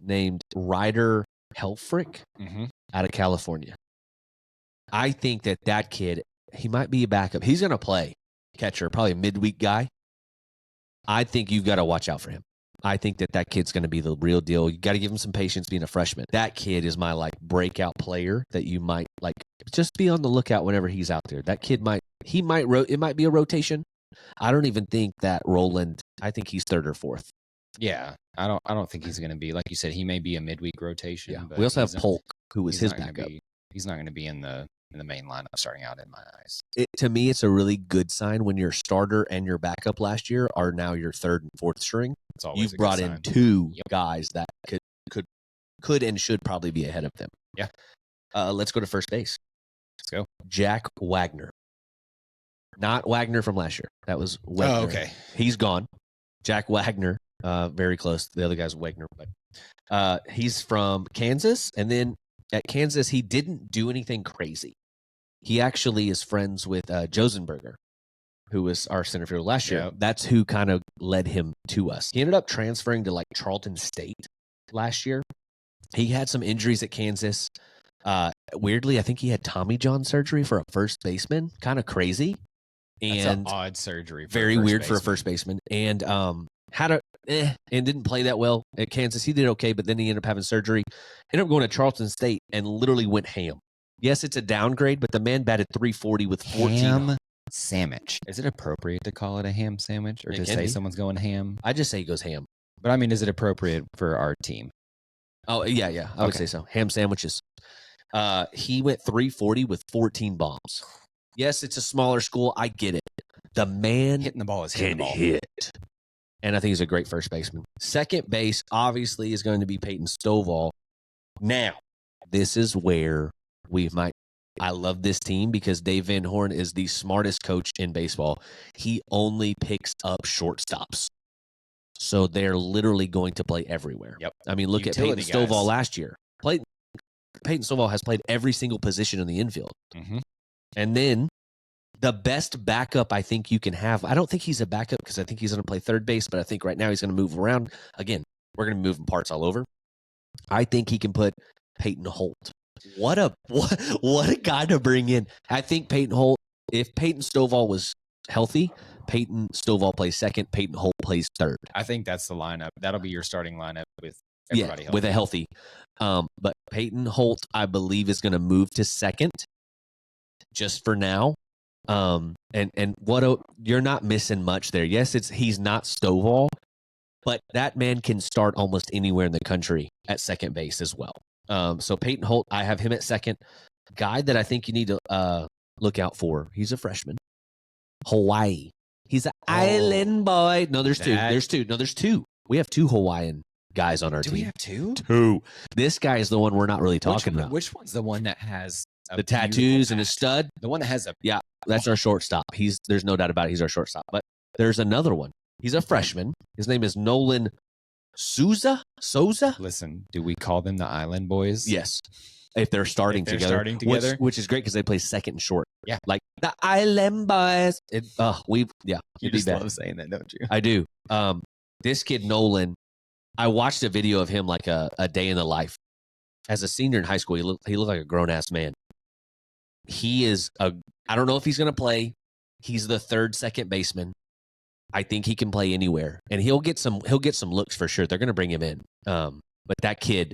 named Ryder Helfrich out of California. I think that kid, he might be a backup. He's going to play catcher, probably a midweek guy. I think you've got to watch out for him. I think that kid's going to be the real deal. You got to give him some patience being a freshman. That kid is my breakout player that you might just be on the lookout whenever he's out there. That kid it might be a rotation. I don't even think that Roland, I think he's third or fourth. Yeah. I don't think he's going to be, like you said, he may be a midweek rotation. Yeah. But we also have Polk, who was his backup. He's not going to be in the main lineup starting out in my eyes. To me, it's a really good sign when your starter and your backup last year are now your third and fourth string. You've brought in two guys that could and should probably be ahead of them. Yeah. Let's go to first base. Let's go. Jack Wagner. Not Wagner from last year. That was Wagner. Oh, okay. He's gone. Jack Wagner, very close. The other guy's Wagner, but he's from Kansas. And then at Kansas, he didn't do anything crazy. He actually is friends with Josenberger, who was our center fielder last year. That's who kind of led him to us. He ended up transferring to Charlton State last year. He had some injuries at Kansas. Weirdly, I think he had Tommy John surgery for a first baseman. Kind of crazy. And that's an odd surgery. Very weird for a first baseman. And and didn't play that well at Kansas. He did okay, but then he ended up having surgery. Ended up going to Charleston State and literally went ham. Yes, it's a downgrade, but the man batted 340 with 14. Ham sandwich. Is it appropriate to call it a ham sandwich or to say someone's going ham? I just say he goes ham. But I mean, is it appropriate for our team? Oh, yeah. I would say so. Ham sandwiches. He went 340 with 14 bombs. Yes, it's a smaller school. I get it. The man Hitting the ball is hitting can the ball. hit. And I think he's a great first baseman. Second base, obviously, is going to be Peyton Stovall. Now, this is where I love this team because Dave Van Horn is the smartest coach in baseball. He only picks up shortstops. So they're literally going to play everywhere. Yep. I mean, look Utility at Peyton Stovall guys. last year. Peyton Stovall has played every single position in the infield. Mm-hmm. And then the best backup I think you can have, I don't think he's a backup because I think he's going to play third base, but I think right now he's going to move around. Again, we're going to be moving parts all over. I think he can put Peyton Holt. What a guy to bring in. I think Peyton Holt, if Peyton Stovall was healthy, Peyton Stovall plays second, Peyton Holt plays third. I think that's the lineup. That'll be your starting lineup with everybody healthy. With a healthy. But Peyton Holt, I believe, is going to move to second just for now. You're not missing much there. Yes, he's not Stovall, but that man can start almost anywhere in the country at second base as well. So Peyton Holt, I have him at second. Guy that I think you need to look out for. He's a freshman. Hawaii. He's an island boy. No, there's two. There's two. No, there's two. We have two Hawaiian guys on our team. Do we have two? Two. This guy is the one we're not really talking about. Which one's the one that has the tattoos and a stud? The one that has that's our shortstop. There's no doubt about it. He's our shortstop. But there's another one. He's a freshman. His name is Nolan Souza. Listen, do we call them the Island Boys? Yes. If they're starting together. Which is great because they play second and short. Yeah. Like the Island Boys. You just love saying that, don't you? I do. This kid, Nolan, I watched a video of him like a day in the life. As a senior in high school, he looked like a grown-ass man. I don't know if he's going to play. He's the third second baseman. I think he can play anywhere, and he'll get some looks for sure. They're going to bring him in. But that kid,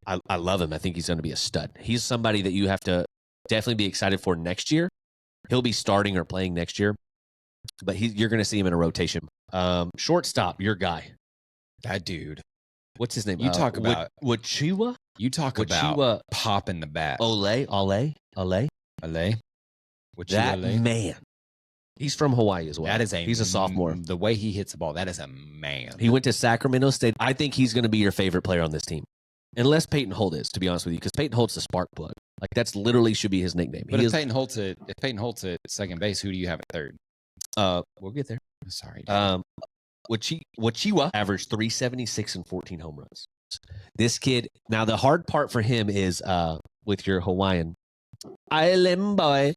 I love him. I think he's going to be a stud. He's somebody that you have to definitely be excited for next year. He'll be starting or playing next year, but you're going to see him in a rotation. Shortstop, your guy. That dude. What's his name? You talk about Wachiwa? You talk about popping the bat. Ale. That man. He's from Hawaii as well. He's a sophomore. The way he hits the ball, that is a man. He went to Sacramento State. I think he's going to be your favorite player on this team. Unless Peyton Holt is, to be honest with you, because Peyton Holt's the spark plug. Like that's literally should be his nickname. But if Peyton Holt's at second base, who do you have at third? We'll get there. Sorry. Wachiwa averaged 376 and 14 home runs. This kid. Now the hard part for him is with your Hawaiian Island boy.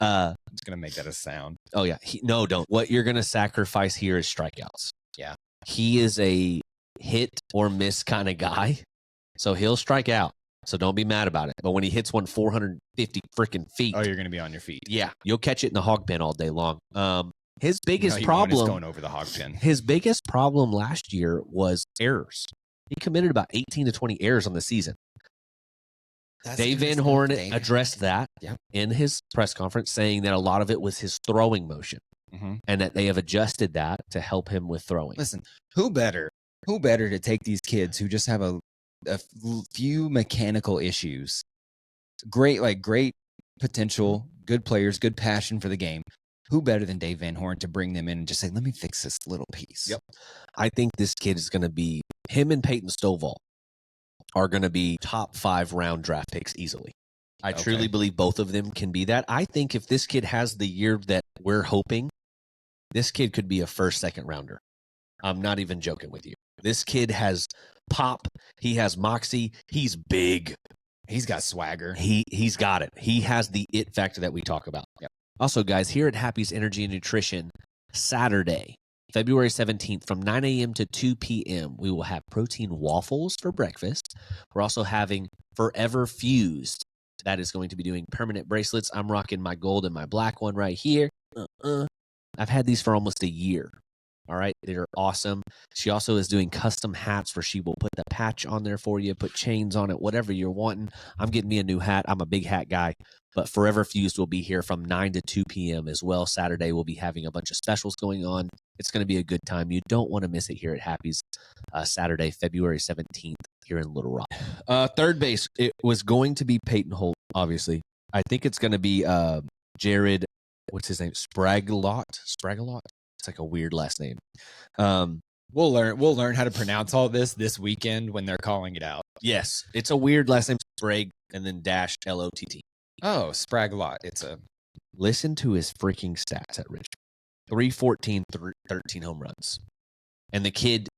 I'm just gonna make that a sound. Oh yeah. No, don't. What you're gonna sacrifice here is strikeouts. Yeah. He is a hit or miss kind of guy. So he'll strike out. So don't be mad about it. But when he hits one 450 freaking feet. Oh, you're going to be on your feet. Yeah. You'll catch it in the hog pen all day long. His biggest problem. Going over the hog pen. His biggest problem last year was errors. He committed about 18 to 20 errors on the season. Dave Van Horn addressed that in his press conference, saying that a lot of it was his throwing motion and that they have adjusted that to help him with throwing. Listen, who better to take these kids who just have a few mechanical issues, great potential, good players, good passion for the game. Who better than Dave Van Horn to bring them in and just say, let me fix this little piece? Yep. I think this kid is going to be, him and Peyton Stovall are going to be top 5 round draft picks easily. I truly believe both of them can be that. I think if this kid has the year that we're hoping, this kid could be a first, second rounder. I'm not even joking with you. This kid has pop. He has moxie. He's big. He's got swagger. He's got it. He has the it factor that we talk about. Yep. Also, guys, here at Happy's Energy and Nutrition, Saturday, February 17th from 9 a.m. to 2 p.m., we will have protein waffles for breakfast. We're also having Forever Fused. That is going to be doing permanent bracelets. I'm rocking my gold and my black one right here. I've had these for almost a year. All right. They're awesome. She also is doing custom hats where she will put the patch on there for you, put chains on it, whatever you're wanting. I'm getting me a new hat. I'm a big hat guy. But Forever Fused will be here from 9 to 2 p.m. as well. Saturday, we'll be having a bunch of specials going on. It's going to be a good time. You don't want to miss it here at Happy's Saturday, February 17th here in Little Rock. Third base, it was going to be Peyton Holt, obviously. I think it's going to be Jared what's his name? Spraglot. It's like a weird last name. We'll learn how to pronounce all this weekend when they're calling it out. Yes, it's a weird last name. Sprague and then dash Lott. Oh, Spraglot. Listen to his freaking stats at Richmond. 314, 13 home runs. And the kid,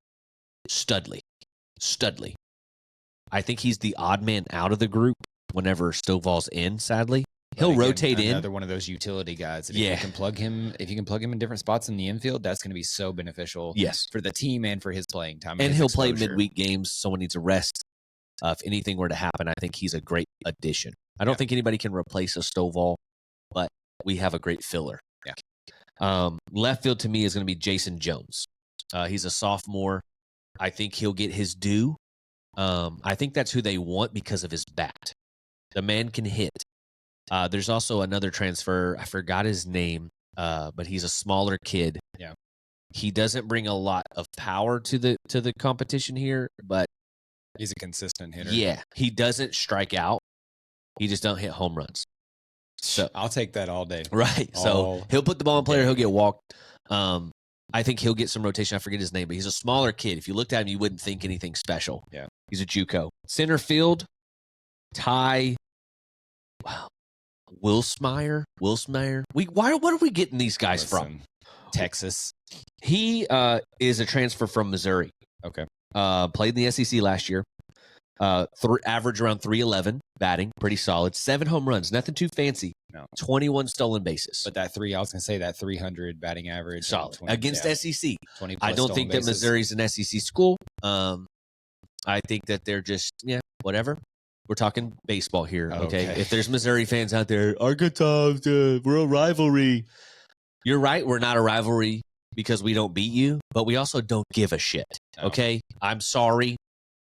Studley. I think he's the odd man out of the group whenever Stovall's in, sadly. He'll rotate in. Another one of those utility guys. If you can plug him in different spots in the infield, that's going to be so beneficial for the team and for his playing time. And he'll play midweek games. Someone needs a rest. If anything were to happen, I think he's a great addition. I don't think anybody can replace a Stovall, but we have a great filler. Yeah. Left field to me is going to be Jason Jones. He's a sophomore. I think he'll get his due. I think that's who they want because of his bat. The man can hit. There's also another transfer. I forgot his name, but he's a smaller kid. Yeah. He doesn't bring a lot of power to the competition here, but he's a consistent hitter. Yeah, he doesn't strike out. He just don't hit home runs. So I'll take that all day. Right. So he'll put the ball in play or he'll get walked. I think he'll get some rotation. I forget his name, but he's a smaller kid. If you looked at him, you wouldn't think anything special. Yeah. He's a JUCO. Center field, Ty. Wow. Wilsmeyer. What are we getting these guys from? Texas. He is a transfer from Missouri. Okay. Played in the SEC last year. Average around 311 batting, pretty solid. 7 home runs, nothing too fancy. No. 21 stolen bases. But I was going to say that 300 batting average. Solid. Against SEC. 20 I don't think that Missouri's an SEC school. I think that they're just, whatever. We're talking baseball here, okay? If there's Missouri fans out there, Arkansas, we're a rivalry. You're right, we're not a rivalry because we don't beat you, but we also don't give a shit, okay? I'm sorry.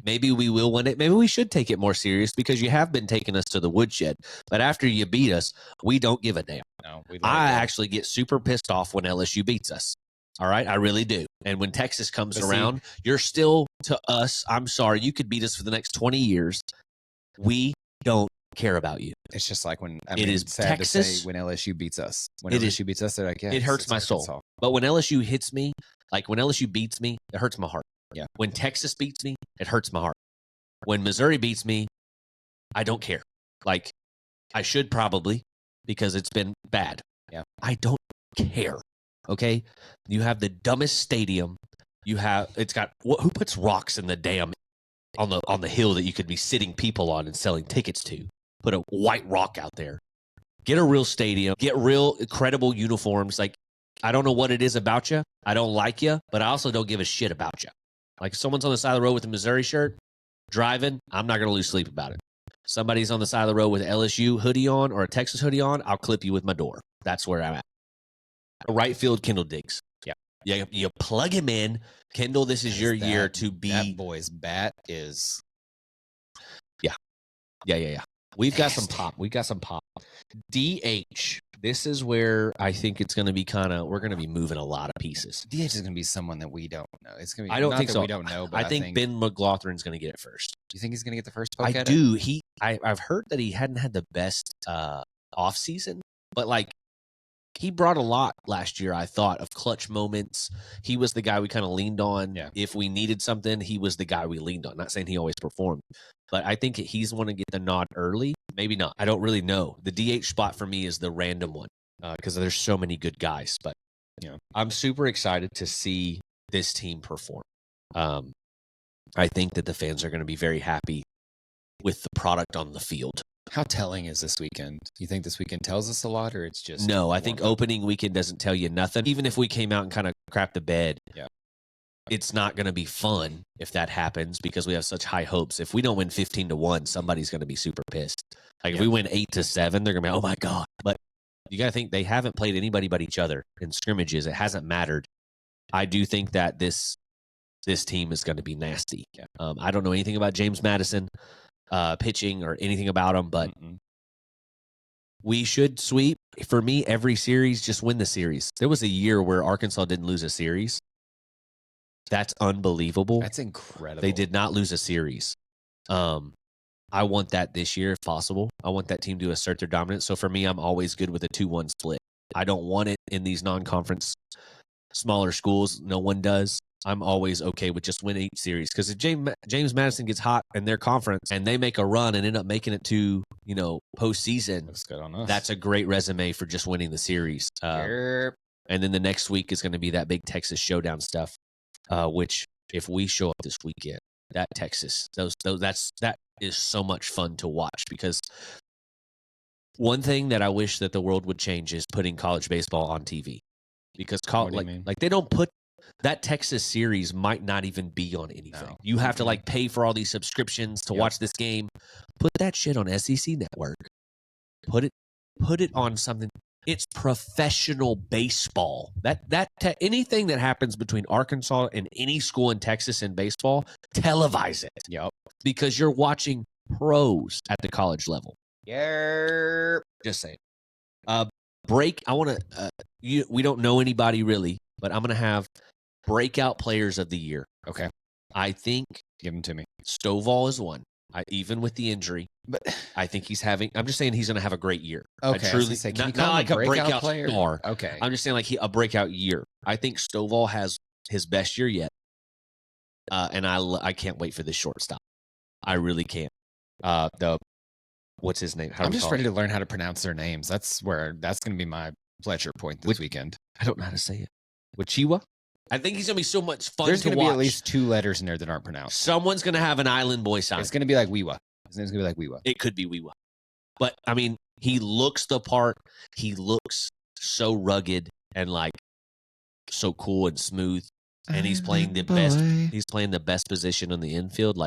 Maybe we will win it. Maybe we should take it more serious because you have been taking us to the woodshed. But after you beat us, we don't give a damn. No, I actually get super pissed off when LSU beats us. All right? I really do. And when Texas comes around, you're still, to us, I'm sorry, you could beat us for the next 20 years. We don't care about you. It's just like when it is sad Texas, to say when LSU beats us. When LSU beats us, they're like, it hurts my soul. But when LSU hits me, like when LSU beats me, it hurts my heart. Yeah. When Texas beats me, it hurts my heart. When Missouri beats me, I don't care. Like, I should probably because it's been bad. Yeah. I don't care. Okay? You have the dumbest stadium. It's got who puts rocks in the dam on the hill that you could be sitting people on and selling tickets to? Put a white rock out there. Get a real stadium. Get real credible uniforms. Like, I don't know what it is about you. I don't like you, but I also don't give a shit about you. Like, if someone's on the side of the road with a Missouri shirt, driving, I'm not going to lose sleep about it. Somebody's on the side of the road with an LSU hoodie on or a Texas hoodie on, I'll clip you with my door. That's where I'm at. Right field, Kendall Diggs. Yeah, you plug him in. Kendall, this is your year to be. That boy's bat is. Yeah. We've got some pop. DH. This is where I think it's going to be we're going to be moving a lot of pieces. DH is going to be someone that we don't know. It's going to be. I don't think so. We don't know, but I think Ben McLaughlin's going to get it first. Do you think he's going to get the first poke I at do. it? I've heard that he hadn't had the best off season, but like he brought a lot last year. I thought of clutch moments. He was the guy we kind of leaned on. Yeah. If we needed something, he was the guy we leaned on. Not saying he always performed, but I think he's want to get the nod early. Maybe not. I don't really know. The DH spot for me is the random one because there's so many good guys. But I'm super excited to see this team perform. I think that the fans are going to be very happy with the product on the field. How telling is this weekend? You think this weekend tells us a lot, or it's just no? I think opening weekend doesn't tell you nothing. Even if we came out and kind of crapped the bed, it's not going to be fun if that happens because we have such high hopes. If we don't win 15-1, somebody's going to be super pissed. Like if we win 8-7, they're going to be, oh my god! But you got to think they haven't played anybody but each other in scrimmages. It hasn't mattered. I do think that this team is going to be nasty. I don't know anything about James Madison. Pitching or anything about them, but we should sweep. For me, every series, just win the series. There was a year where Arkansas didn't lose a series. That's unbelievable. That's incredible. They did not lose a series. I want that this year if possible. I want that team to assert their dominance. So for me, I'm always good with a 2-1 split. I don't want it in these non-conference smaller schools. No one does. I'm always okay with just winning each series, because if James Madison gets hot in their conference and they make a run and end up making it to postseason, Looks good on us. that's a great resume for just winning the series. Yep. And then the next week is going to be that big Texas showdown stuff, which if we show up this weekend, that Texas, that is so much fun to watch, because one thing that I wish that the world would change is putting college baseball on TV, because they don't put that Texas series might not even be on anything. No. You have to pay for all these subscriptions to watch this game. Put that shit on SEC Network. Put it on something. It's professional baseball. Anything that happens between Arkansas and any school in Texas in baseball, televise it. Yep. Because you're watching pros at the college level. Yeah. Just saying. Break. I want to. We don't know anybody really, but I'm going to have breakout players of the year. Okay. I think. Give them to me. Stovall is one. Even with the injury, but I think I'm just saying he's going to have a great year. Okay. I truly say, not like a breakout player? Star. Okay. I'm just saying a breakout year. I think Stovall has his best year yet. And I can't wait for this shortstop. I really can't. What's his name? I'm just ready to learn how to pronounce their names. That's going to be my pleasure point this weekend. I don't know how to say it. Wichiwa? I think he's going to be so much fun. There's going to be at least 2 letters in there that aren't pronounced. Someone's going to have an Island Boy sign. It's going to be like Weewa. His name's going to be like Weewa. It could be Weewa. But, I mean, he looks the part. He looks so rugged and, so cool and smooth. And he's playing the best. He's playing the best position on the infield.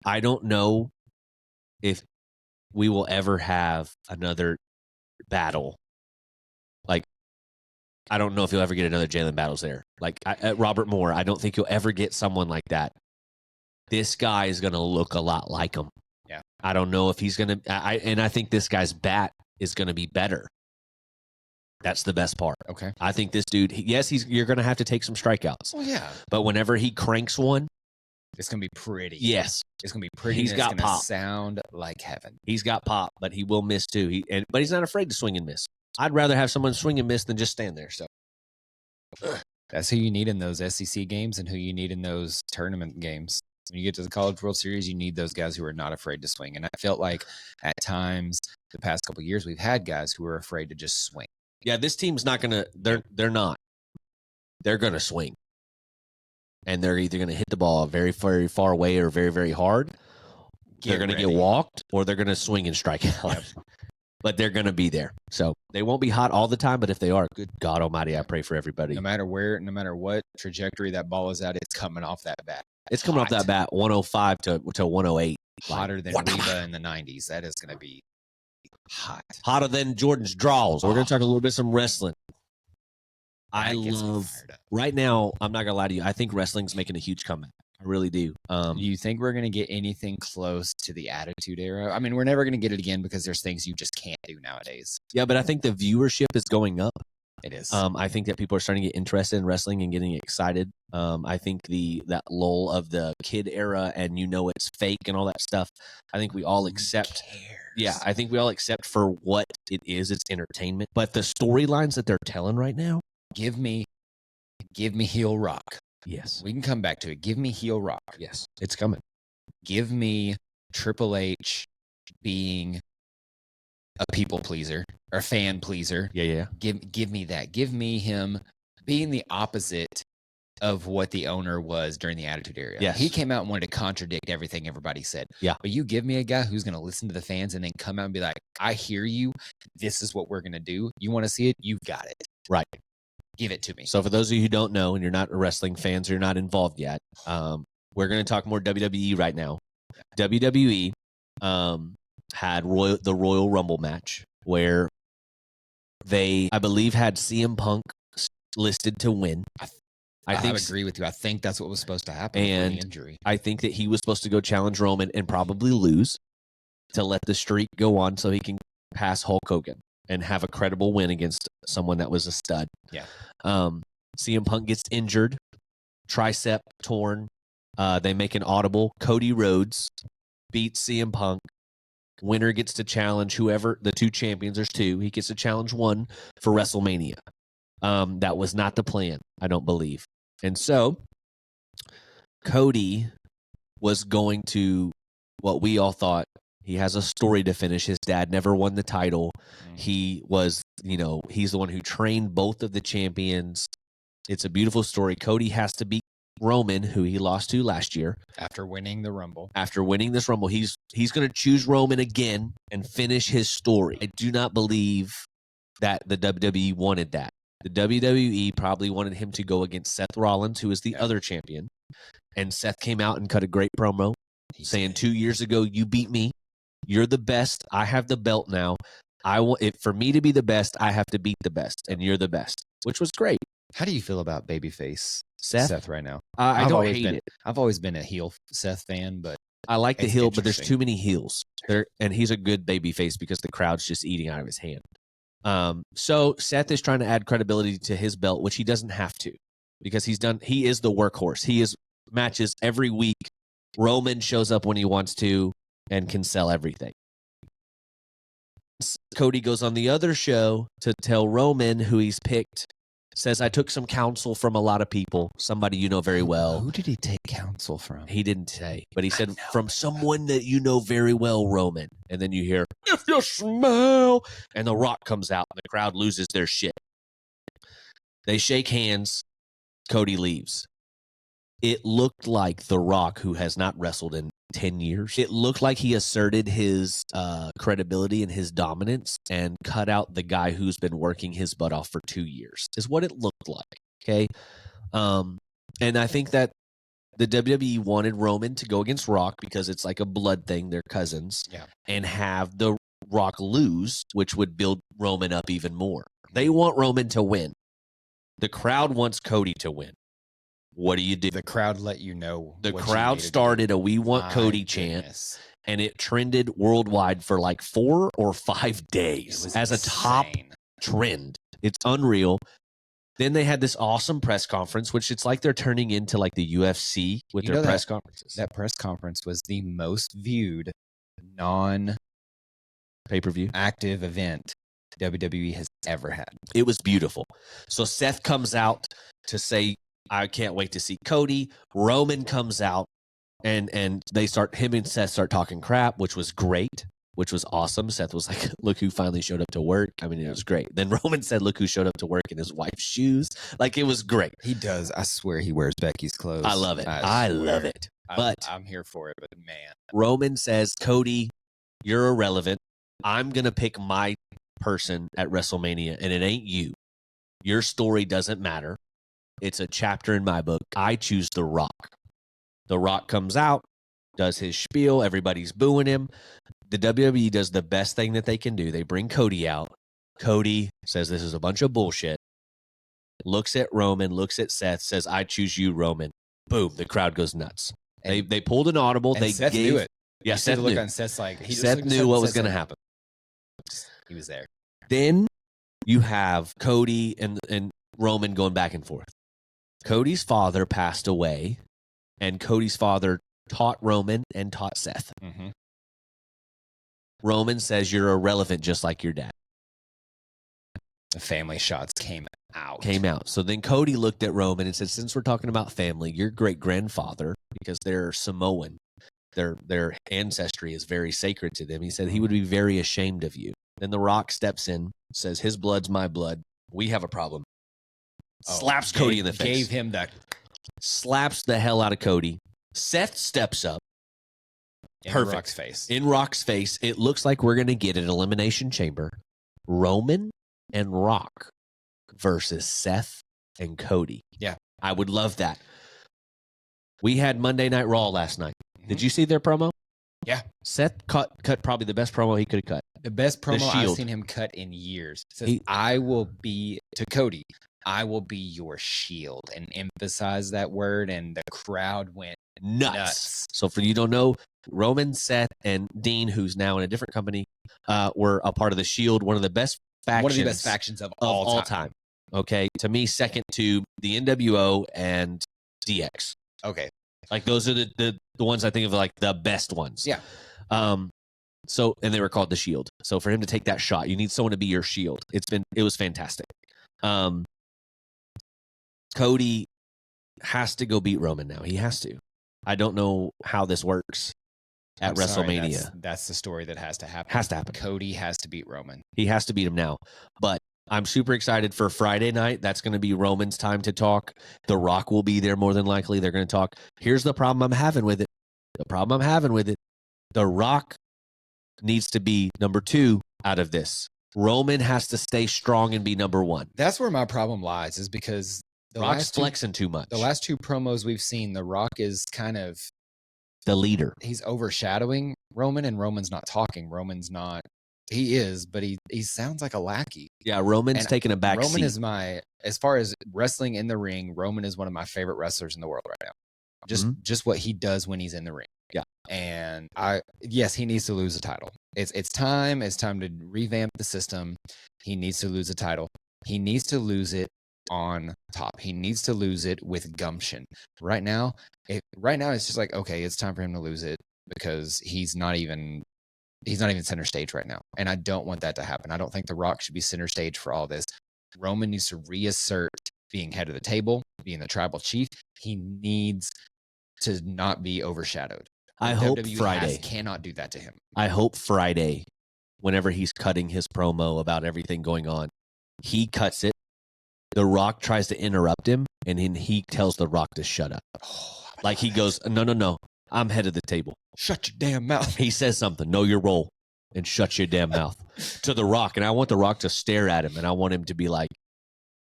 I don't know if we will ever have another battle. I don't know if you'll ever get another Jalen Battles there. Robert Moore, I don't think you'll ever get someone like that. This guy is going to look a lot like him. Yeah. I don't know if he's going to. I think this guy's bat is going to be better. That's the best part. Okay. I think this dude, you're going to have to take some strikeouts. Oh, yeah. But whenever he cranks one, it's going to be pretty. Yes. It's going to be pretty. He's got pop. Sound like heaven. He's got pop, but he will miss too. But he's not afraid to swing and miss. I'd rather have someone swing and miss than just stand there. So that's who you need in those SEC games and who you need in those tournament games. When you get to the College World Series, you need those guys who are not afraid to swing. And I felt like at times the past couple of years, we've had guys who are afraid to just swing. Yeah, this team's not going to – they're not. They're going to swing. And they're either going to hit the ball very, very far away or very, very hard. They're going to get walked, or they're going to swing and strike out. Yep. But they're going to be there. So they won't be hot all the time, but if they are, good God almighty, I pray for everybody. No matter what trajectory that ball is at, it's coming off that bat. It's coming off that bat 105 to 108. Hotter than Reba in the 90s. That is going to be hot. Hotter than Jordan's draws. We're going to talk a little bit some wrestling. Right now, I'm not going to lie to you, I think wrestling's making a huge comeback. I really do. Do you think we're going to get anything close to the Attitude Era? I mean, we're never going to get it again because there's things you just can't do nowadays. Yeah, but I think the viewership is going up. It is. I think that people are starting to get interested in wrestling and getting excited. I think that lull of the kid era and it's fake and all that stuff, I think we all accept. Yeah, I think we all accept for what it is. It's entertainment. But the storylines that they're telling right now. Give me heel rock. Yes. We can come back to it. Give me heel rock. Yes. It's coming. Give me Triple H being a people pleaser or a fan pleaser. Yeah. Give me that. Give me him being the opposite of what the owner was during the Attitude Era. Yes. He came out and wanted to contradict everything everybody said. Yeah. But you give me a guy who's going to listen to the fans and then come out and be like, I hear you. This is what we're going to do. You want to see it? You've got it. Right. Give it to me. So for those of you who don't know and you're not wrestling fans or you're not involved yet, we're going to talk more WWE right now. WWE had the Royal Rumble match where they, I believe, had CM Punk listed to win. I agree with you. I think that's what was supposed to happen and with the injury. I think that he was supposed to go challenge Roman and probably lose to let the streak go on so he can pass Hulk Hogan and have a credible win against someone that was a stud. Yeah. CM Punk gets injured, tricep torn. They make an audible. Cody Rhodes beats CM Punk. Winner gets to challenge whoever the two champions. There's two. He gets to challenge one for WrestleMania. That was not the plan, I don't believe. And so Cody was going to what we all thought. He has a story to finish. His dad never won the title. He was, he's the one who trained both of the champions. It's a beautiful story. Cody has to beat Roman, who he lost to last year. After winning the Rumble. After winning this Rumble, he's going to choose Roman again and finish his story. I do not believe that the WWE wanted that. The WWE probably wanted him to go against Seth Rollins, who is the other champion. And Seth came out and cut a great promo saying 2 years ago, you beat me. You're the best. I have the belt now. For me to be the best, I have to beat the best, and you're the best, which was great. How do you feel about babyface Seth right now? I don't hate it. I've always been a heel Seth fan, but I like the heel, but there's too many heels. And he's a good babyface because the crowd's just eating out of his hand. So Seth is trying to add credibility to his belt, which he doesn't have to, because he is the workhorse. He is matches every week. Roman shows up when he wants to and can sell everything. Cody goes on the other show to tell Roman, who he's picked, says, I took some counsel from a lot of people, somebody you know very well. Who did he take counsel from? He didn't say, but he said, from someone that you know very well, Roman. And then you hear, if you smell, and The Rock comes out, and the crowd loses their shit. They shake hands. Cody leaves. It looked like The Rock, who has not wrestled in 10 years, it looked like he asserted his credibility and his dominance and cut out the guy who's been working his butt off for 2 years, is what it looked like. Okay. And I think that the WWE wanted Roman to go against Rock because it's like a blood thing. They're cousins. Yeah. And have The Rock lose, which would build Roman up even more. They want Roman to win. The crowd wants Cody to win. What do you do? The crowd let you know. The crowd started a "We Want Cody" chant, and it trended worldwide for like 4 or 5 days as a top trend. It's unreal. Then they had this awesome press conference, which it's like they're turning into like the UFC with their press conferences. That press conference was the most viewed pay-per-view active event WWE has ever had. It was beautiful. So Seth comes out to say, I can't wait to see Cody. Roman comes out and him and Seth start talking crap, which was great, which was awesome. Seth was like, look who finally showed up to work. I mean, it was great. Then Roman said, look who showed up to work in his wife's shoes. Like, it was great. He does. I swear he wears Becky's clothes. I love it. I love it. But I'm here for it, but man. Roman says, Cody, you're irrelevant. I'm going to pick my person at WrestleMania, and it ain't you. Your story doesn't matter. It's a chapter in my book. I choose The Rock. The Rock comes out, does his spiel. Everybody's booing him. The WWE does the best thing that they can do. They bring Cody out. Cody says this is a bunch of bullshit. Looks at Roman, looks at Seth, says, I choose you, Roman. Boom. The crowd goes nuts. They pulled an audible. And Seth knew it. Yeah, Seth knew. On Seth's like, Seth knew what was going to happen. He was there. Then you have Cody and Roman going back and forth. Cody's father passed away, and Cody's father taught Roman and taught Seth. Mm-hmm. Roman says, you're irrelevant just like your dad. The family shots came out. So then Cody looked at Roman and said, since we're talking about family, your great-grandfather, because they're Samoan, their ancestry is very sacred to them. He said he would be very ashamed of you. Then The Rock steps in, says, his blood's my blood. We have a problem. Slaps Cody in the face. Gave him that. Slaps the hell out of Cody. Seth steps up. Perfect. Rock's face. In Rock's face. It looks like we're going to get an Elimination Chamber. Roman and Rock versus Seth and Cody. Yeah. I would love that. We had Monday Night Raw last night. Mm-hmm. Did you see their promo? Yeah. Seth cut probably the best promo he could have cut. The best promo I've seen him cut in years. Says, I will be, to Cody, I will be your shield, and emphasize that word, and the crowd went nuts. So for you don't know, Roman, Seth, and Dean, who's now in a different company, were a part of the Shield, one of the best factions of all time. Okay, to me, second to the NWO and DX. Okay, like those are the ones I think of like the best ones. Yeah. So, and they were called the Shield. So for him to take that shot, you need someone to be your shield. It was fantastic. Cody has to go beat Roman now. He has to. I don't know how this works at WrestleMania. That's the story that has to happen. Has to happen. Cody has to beat Roman. He has to beat him now. But I'm super excited for Friday night. That's going to be Roman's time to talk. The Rock will be there more than likely. They're going to talk. Here's the problem I'm having with it. The Rock needs to be number 2 out of this. Roman has to stay strong and be number 1. That's where my problem lies, is because Rock's flexing too much. The last 2 promos we've seen, The Rock is kind of the leader. He's overshadowing Roman, and Roman's not talking. Roman's not. He is, but he sounds like a lackey. Yeah, Roman's taking a back seat. Roman is as far as wrestling in the ring, Roman is one of my favorite wrestlers in the world right now. Just what he does when he's in the ring. Yeah. And yes, he needs to lose the title. It's time. It's time to revamp the system. He needs to lose the title. He needs to lose it on top. He needs to lose it with gumption. Right now it's just like, okay, it's time for him to lose it because he's not even center stage right now. And I don't want that to happen. I don't think The Rock should be center stage for all this. Roman needs to reassert being head of the table, being the tribal chief. He needs to not be overshadowed. I hope WWE Friday cannot do that to him. I hope Friday, whenever he's cutting his promo about everything going on, he cuts it. The Rock tries to interrupt him, and then he tells The Rock to shut up. Like he goes, no, I'm head of the table. Shut your damn mouth. He says something, know your role, and shut your damn mouth to The Rock. And I want The Rock to stare at him, and I want him to be like,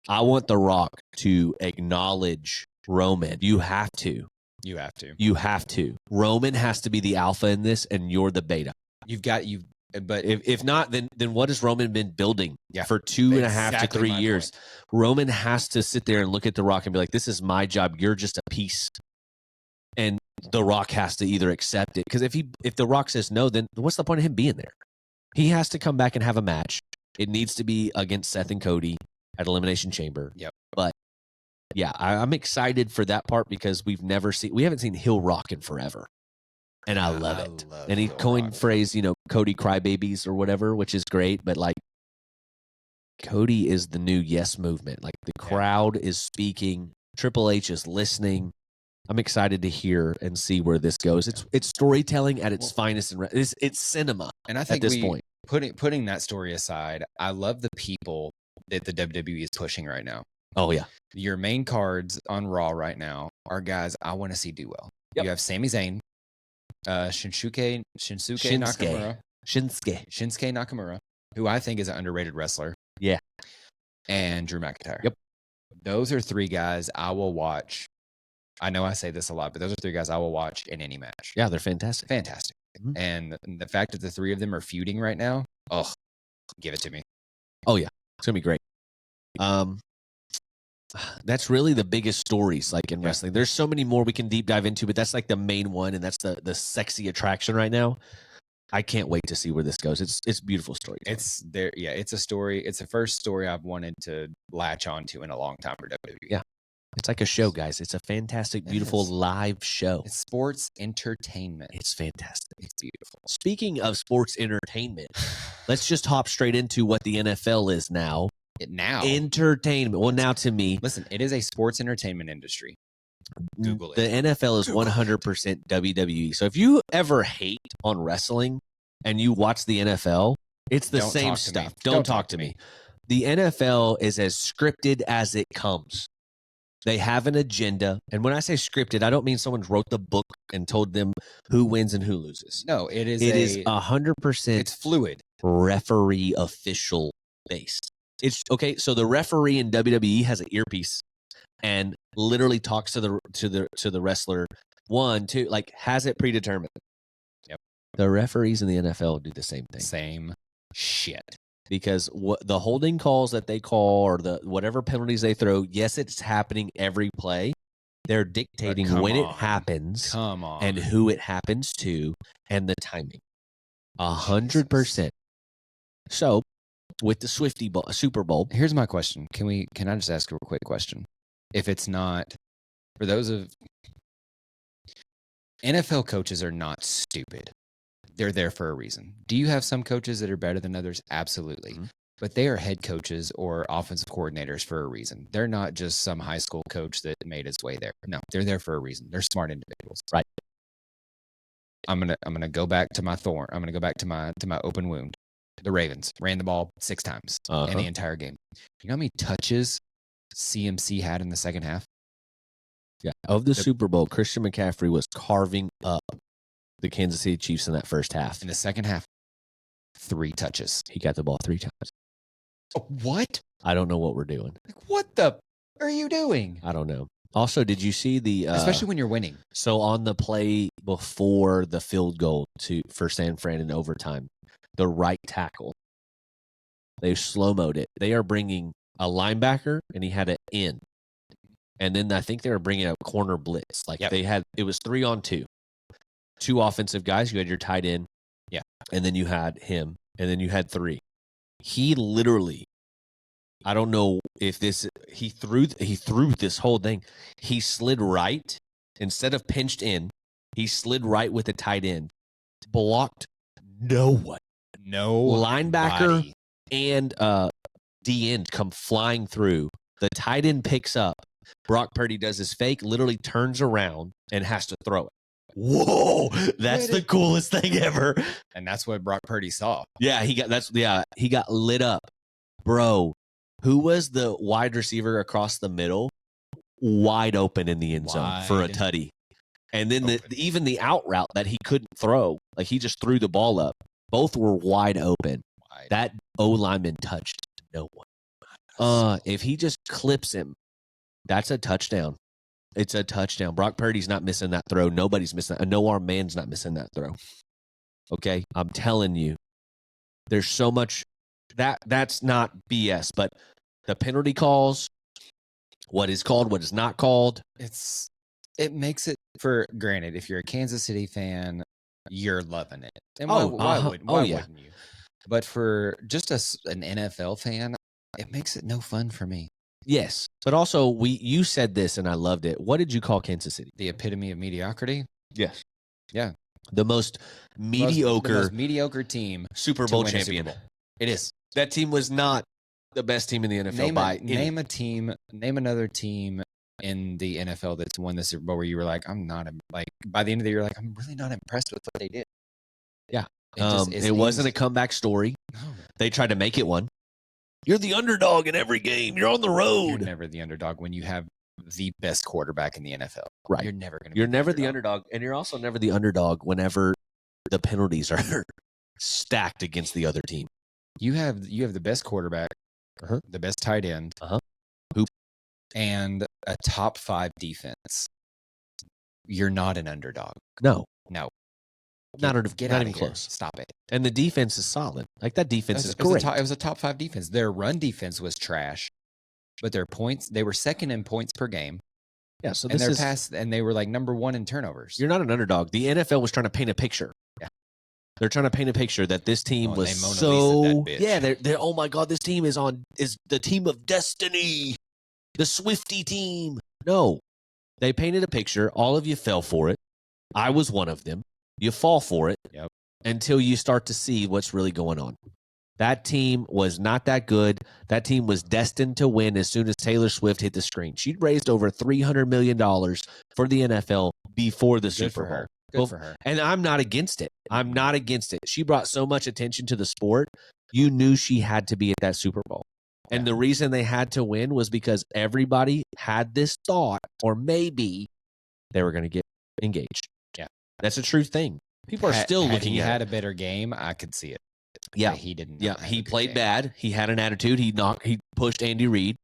I want The Rock to acknowledge Roman. You have to. Roman has to be the alpha in this, and you're the beta. But if not, then what has Roman been building for 2.5 to 3 years? Point. Roman has to sit there and look at The Rock and be like, this is my job. You're just a piece. And The Rock has to either accept it. Because if The Rock says no, then what's the point of him being there? He has to come back and have a match. It needs to be against Seth and Cody at Elimination Chamber. Yep. But yeah, I'm excited for that part because we haven't seen heel rock in forever. And I love it. And he coined the phrase, Cody crybabies or whatever, which is great. But like, Cody is the new yes movement. Like the crowd is speaking. Triple H is listening. I'm excited to hear and see where this goes. It's storytelling at its finest, and it's cinema. And I think at this point, putting that story aside, I love the people that the WWE is pushing right now. Oh yeah, your main cards on Raw right now are guys I want to see do well. Yep. You have Sami Zayn, Shinsuke Nakamura, who I think is an underrated wrestler. Yeah, and Drew McIntyre. Yep, those are 3 guys I will watch. I know I say this a lot, but those are 3 guys I will watch in any match. Yeah, they're fantastic. Mm-hmm. And the fact that the 3 of them are feuding right now, give it to me. Oh yeah, it's gonna be great. That's really the biggest stories like in wrestling. There's so many more we can deep dive into, but that's like the main one, and that's the sexy attraction right now. I can't wait to see where this goes. It's beautiful story. It's there, it's a story. It's the first story I've wanted to latch onto in a long time for WWE. Yeah, it's like a show, guys. It's a fantastic, beautiful live show. It's sports entertainment. It's fantastic. It's beautiful. Speaking of sports entertainment, let's just hop straight into what the NFL is now. Entertainment. Well, now to me, listen, it is a sports entertainment industry. Google it. The NFL is 100% WWE. So if you ever hate on wrestling and you watch the NFL, it's the same stuff. Don't talk to me. The NFL is as scripted as it comes. They have an agenda. And when I say scripted, I don't mean someone wrote the book and told them who wins and who loses. No, it is 100%. It's fluid. Referee official based. It's okay. So the referee in WWE has an earpiece and literally talks to the wrestler. 1, 2, like has it predetermined. Yep. The referees in the NFL do the same thing. Same shit. Because the holding calls that they call or the whatever penalties they throw, yes, it's happening every play. They're dictating when it happens, and who it happens to, and the timing. 100%. So, with the Super Bowl, here's my question: Can I just ask a quick question? If it's not for those of NFL coaches are not stupid. they're there for a reason. Do you have some coaches that are better than others? Absolutely. Mhm. But they are head coaches or offensive coordinators for a reason. They're not just some high school coach that made his way there. No, they're there for a reason. They're smart individuals. Right. I'm gonna go back to my thorn. I'm gonna go back to my open wound. The Ravens ran the ball 6 times in the entire game. You know how many touches CMC had in the second half? Yeah. Of the Super Bowl, Christian McCaffrey was carving up the Kansas City Chiefs in that first half. In the second half, 3 touches. He got the ball 3 times. What? I don't know what we're doing. Like, what the are you doing? I don't know. Also, did you see the especially when you're winning? So on the play before the field goal for San Fran in overtime, the right tackle, they slow-moed it. They are bringing a linebacker, and he had an end. And then I think they were bringing a corner blitz. Like it was 3-on-2. 2 offensive guys. You had your tight end. Yeah. And then you had him. And then you had 3. He literally, I don't know if he threw this whole thing. He slid right. Instead of pinched in, he slid right with the tight end. Blocked no one. No Linebacker body. And D end come flying through. The tight end picks up. Brock Purdy does his fake, literally turns around and has to throw it. Whoa, that's the coolest thing ever. And that's what Brock Purdy saw. Yeah, he got lit up. Bro, who was the wide receiver across the middle? Wide open in the end zone for a tutty. And then even the out route that he couldn't throw, like he just threw the ball up. Both were wide open. That O lineman touched no one. If he just clips him, that's a touchdown. It's a touchdown. Brock Purdy's not missing that throw. Nobody's missing that. No arm man's not missing that throw. Okay? I'm telling you. There's so much. That's not BS. But the penalty calls, what is called, what is not called. It makes it, for granted, if you're a Kansas City fan, you're loving it. And why wouldn't you? But for just an NFL fan, it makes it no fun for me. Yes, but also you said this and I loved it. What did you call Kansas City? The epitome of mediocrity? Yes. Yeah. The most mediocre team. Super Bowl champion. Super Bowl. It is. That team was not the best team in the NFL name another team in the NFL that's won the Super Bowl where you were like, by the end of the year, you're like, I'm really not impressed with what they did. Yeah. It wasn't a comeback story. No. They tried to make it one. You're the underdog in every game. You're on the road. You're never the underdog when you have the best quarterback in the NFL. Right. You're never going to. You're never the underdog, and you're also never the underdog whenever the penalties are stacked against the other team. You have the best quarterback, the best tight end, and a top 5 defense. You're not an underdog. No. Not even close. Stop it. And the defense is solid. Like that defense is great. It was a top 5 defense. Their run defense was trash, but their points, they were second in points per game. Yeah, so and they were like number 1 in turnovers. You're not an underdog. The NFL was trying to paint a picture. Yeah. They're trying to paint a picture that this team was so. Yeah, they're oh my God, this team is the team of destiny, the Swifty team. No, they painted a picture. All of you fell for it. I was one of them. You fall for it until you start to see what's really going on. That team was not that good. That team was destined to win as soon as Taylor Swift hit the screen. She'd raised over $300 million for the NFL before the Super Bowl. Good for her. And I'm not against it. I'm not against it. She brought so much attention to the sport. You knew she had to be at that Super Bowl. And the reason they had to win was because everybody had this thought, or maybe they were going to get engaged. Yeah. That's a true thing. People are still looking at it. He had a better game. I could see it. Yeah. He didn't. Yeah. He played bad. He had an attitude. He pushed Andy Reid.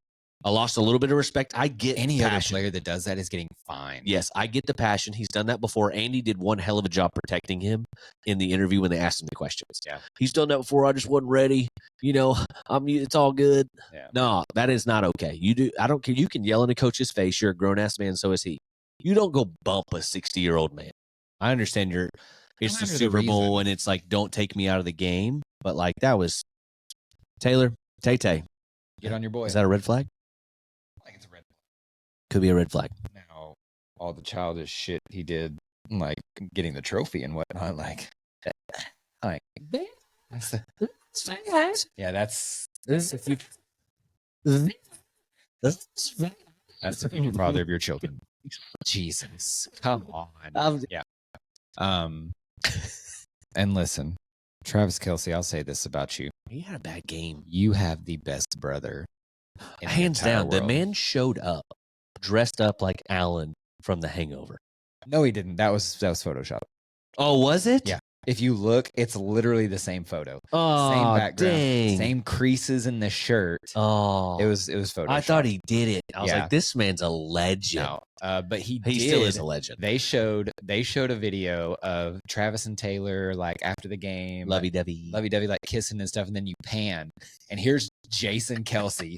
I lost a little bit of respect. I get any other player that does that is getting fined. Yes, I get the passion. He's done that before. Andy did one hell of a job protecting him in the interview when they asked him the questions. Yeah. He's done that before. I just wasn't ready. It's all good. Yeah. No, that is not okay. I don't care. You can yell in a coach's face. You're a grown-ass man, so is he. You don't go bump a 60-year-old man. I understand it's the Super Bowl and it's like, don't take me out of the game. But like that was Taylor, Tay-Tay. Get on your boy. Is that a red flag? I think it's a red flag. Could be a red flag. Now, all the childish shit he did, like getting the trophy and whatnot, like Like, that's the, yeah, that's the future father of your children. Jesus, come on. Yeah. And listen, Travis Kelce, I'll say this about you: He had a bad game. you have the best brother. In the Hands entire down, the world. man showed up dressed up like Alan from The Hangover. No, he didn't. That was Photoshop. Oh, was it? Yeah. If you look, it's literally the same photo. Oh, same background. dang. Same creases in the shirt. Oh, It was Photoshop. I thought he did it. I was Yeah. like, this man's a legend. No, but he still is a legend. They showed a video of Travis and Taylor like after the game, Lovey-dovey, like kissing and stuff, and then you pan, and here's Jason Kelce,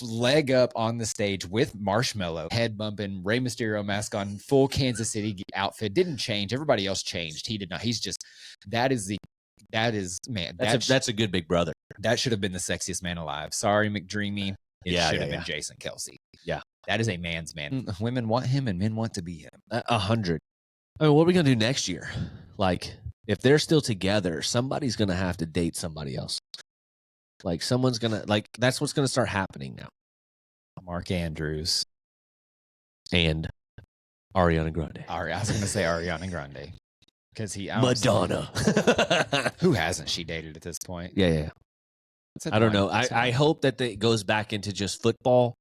leg up on the stage with Marshmello, head bumping, Rey Mysterio mask on, full Kansas City outfit. Didn't change. Everybody else changed. He did not. He's just man. That's a good big brother. That should have been the sexiest man alive. Sorry, McDreamy. It should have been yeah. Jason Kelce. Yeah. That is a man's man. Women want him and men want to be him. 100. I mean, what are we going to do next year? Like, if they're still together, somebody's going to have to date somebody else. Like, someone's going to, like, that's what's going to start happening now. Mark Andrews. And Ariana Grande. I was going to say Ariana Grande. Because Madonna. Who hasn't she dated at this point? Yeah. I don't know. I hope that it goes back into just football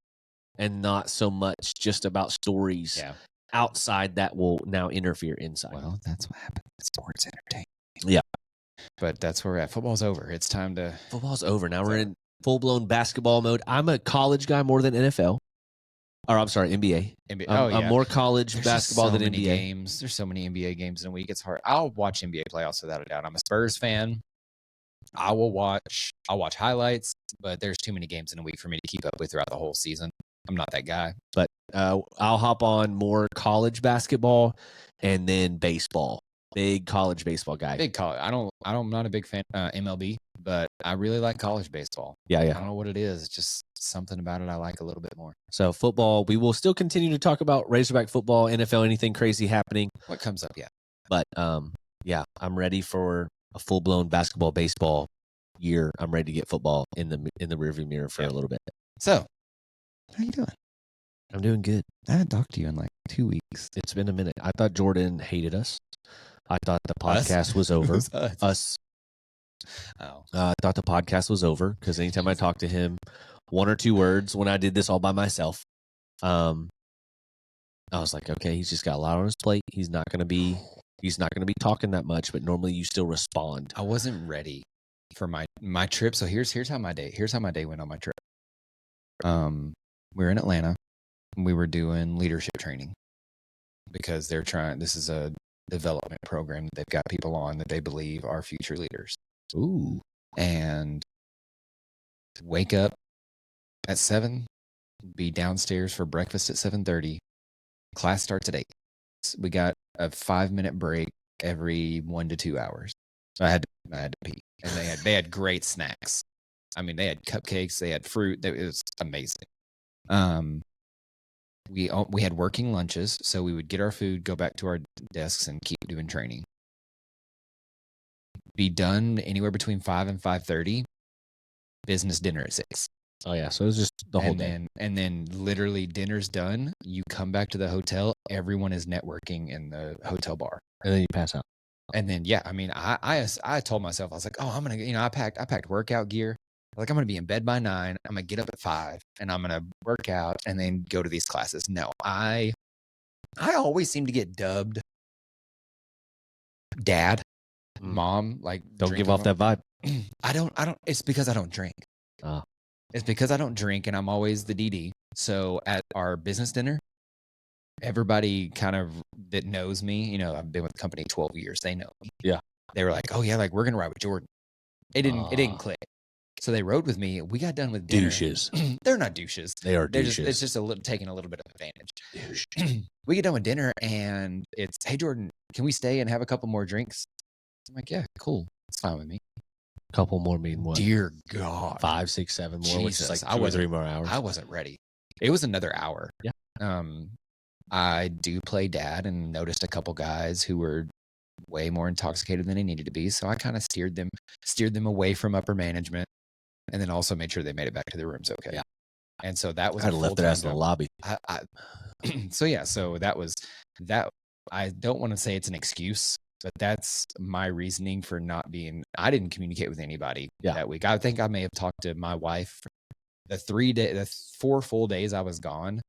and not so much just about stories outside that will now interfere inside. Well, that's what happens in sports entertainment. Yeah. But that's where we're at. Football's over. It's time to... Football's over. Now we're in full-blown basketball mode. I'm a college guy more than NFL. Or, I'm sorry, NBA. I'm more college basketball than NBA. Games. There's so many NBA games in a week. It's hard. I'll watch NBA playoffs without a doubt. I'm a Spurs fan. I'll watch highlights, but there's too many games in a week for me to keep up with throughout the whole season. I'm not that guy. But I'll hop on more college basketball and then baseball. Big college baseball guy. Big college. I'm not a big fan of MLB, but I really like college baseball. Yeah. I don't know what it is. It's just something about it I like a little bit more. So football, we will still continue to talk about Razorback football, NFL, anything crazy happening. What comes up, yeah. But I'm ready for a full-blown basketball, baseball year. I'm ready to get football in the rearview mirror for a little bit. So, how you doing? I'm doing good. I haven't talked to you in like 2 weeks. It's been a minute. I thought Jordan hated us. I thought the podcast was over. Us. Oh. I thought the podcast was over because anytime I talked to him, one or two words when I did this all by myself, I was like, okay, he's just got a lot on his plate. He's not going to be talking that much, but normally you still respond. I wasn't ready for my trip. So here's how my day went on my trip. We were in Atlanta. We were doing leadership training because this is a development program that they've got people on that they believe are future leaders. Ooh. And wake up at 7, be downstairs for breakfast at 7:30. Class starts at 8. We got a 5-minute break every 1 to 2 hours. So I had to pee. And they had great snacks. I mean, they had cupcakes, they had fruit. It was amazing. We had working lunches, so we would get our food, go back to our desks, and keep doing training. Be done anywhere between 5 and 5:30. Business dinner at 6. Oh yeah, so it was just the whole day. And then literally dinner's done. You come back to the hotel. Everyone is networking in the hotel bar, and then you pass out. And then I mean, I told myself, I was like, oh, I'm gonna, I packed workout gear. Like, I'm going to be in bed by 9. I'm going to get up at 5 and I'm going to work out and then go to these classes. No, I always seem to get dubbed dad, mom, like don't give off that vibe. I don't, it's because I don't drink. It's because I don't drink and I'm always the DD. So at our business dinner, everybody kind of that knows me, I've been with the company 12 years. They know me. Yeah. They were like, oh yeah, like we're going to ride with Jordan. It didn't click. So they rode with me. We got done with dinner. Douches. They're not douches. They are douches. It's just taking a little bit of advantage. We get done with dinner and it's, hey, Jordan, can we stay and have a couple more drinks? I'm like, yeah, cool. It's fine with me. Couple more mean what? Dear God. 5, 6, 7 more, Jesus, which is like 2 or 3 more hours. I wasn't ready. It was another hour. Yeah. I do play dad and noticed a couple guys who were way more intoxicated than they needed to be. So I kind of steered them away from upper management, and then also made sure they made it back to their rooms okay. Yeah. And so that was I'd have left their ass in the lobby. So that was that. I don't want to say it's an excuse, but that's my reasoning for not being. I didn't communicate with anybody that week. I think I may have talked to my wife the 4 full days I was gone.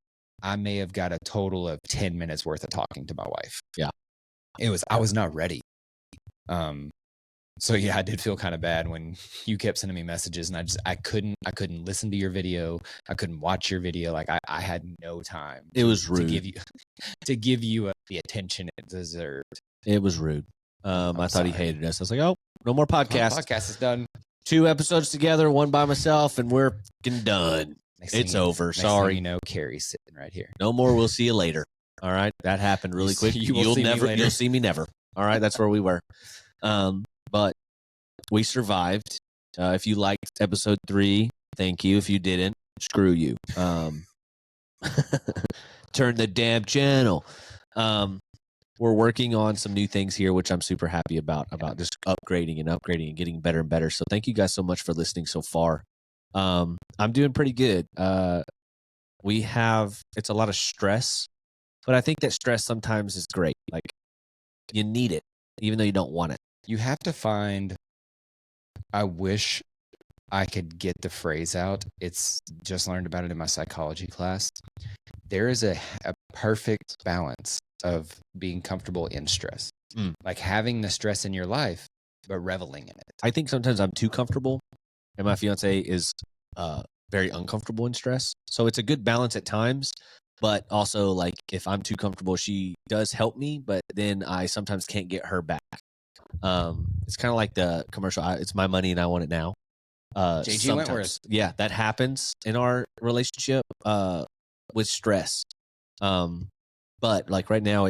I may have got a total of 10 minutes worth of talking to my wife. Yeah. I was not ready. So yeah, I did feel kind of bad when you kept sending me messages, and I couldn't listen to your video. I couldn't watch your video. Like I had no time. It was rude to give you the attention it deserved. It was rude. I thought he hated us. I was like, oh, no more podcast. Podcast is done. 2 episodes together, 1 by myself, and we're fucking done. It's over. Sorry. You know, Carrie's sitting right here. No more. We'll see you later. All right. That happened really quick. You'll see me never. All right. That's where we were. But we survived. If you liked episode 3, thank you. If you didn't, screw you. Turn the damn channel. We're working on some new things here, which I'm super happy about just upgrading and getting better and better. So thank you guys so much for listening so far. I'm doing pretty good. It's a lot of stress, but I think that stress sometimes is great. Like, you need it, even though you don't want it. You have to find, I wish I could get the phrase out. It's just learned about it in my psychology class. There is a perfect balance of being comfortable in stress, like having the stress in your life, but reveling in it. I think sometimes I'm too comfortable, and my fiance is very uncomfortable in stress. So it's a good balance at times, but also, like, if I'm too comfortable, she does help me, but then I sometimes can't get her back. It's kind of like the commercial. It's my money and I want it now. JG Wentworth. Yeah, that happens in our relationship with stress. But like right now,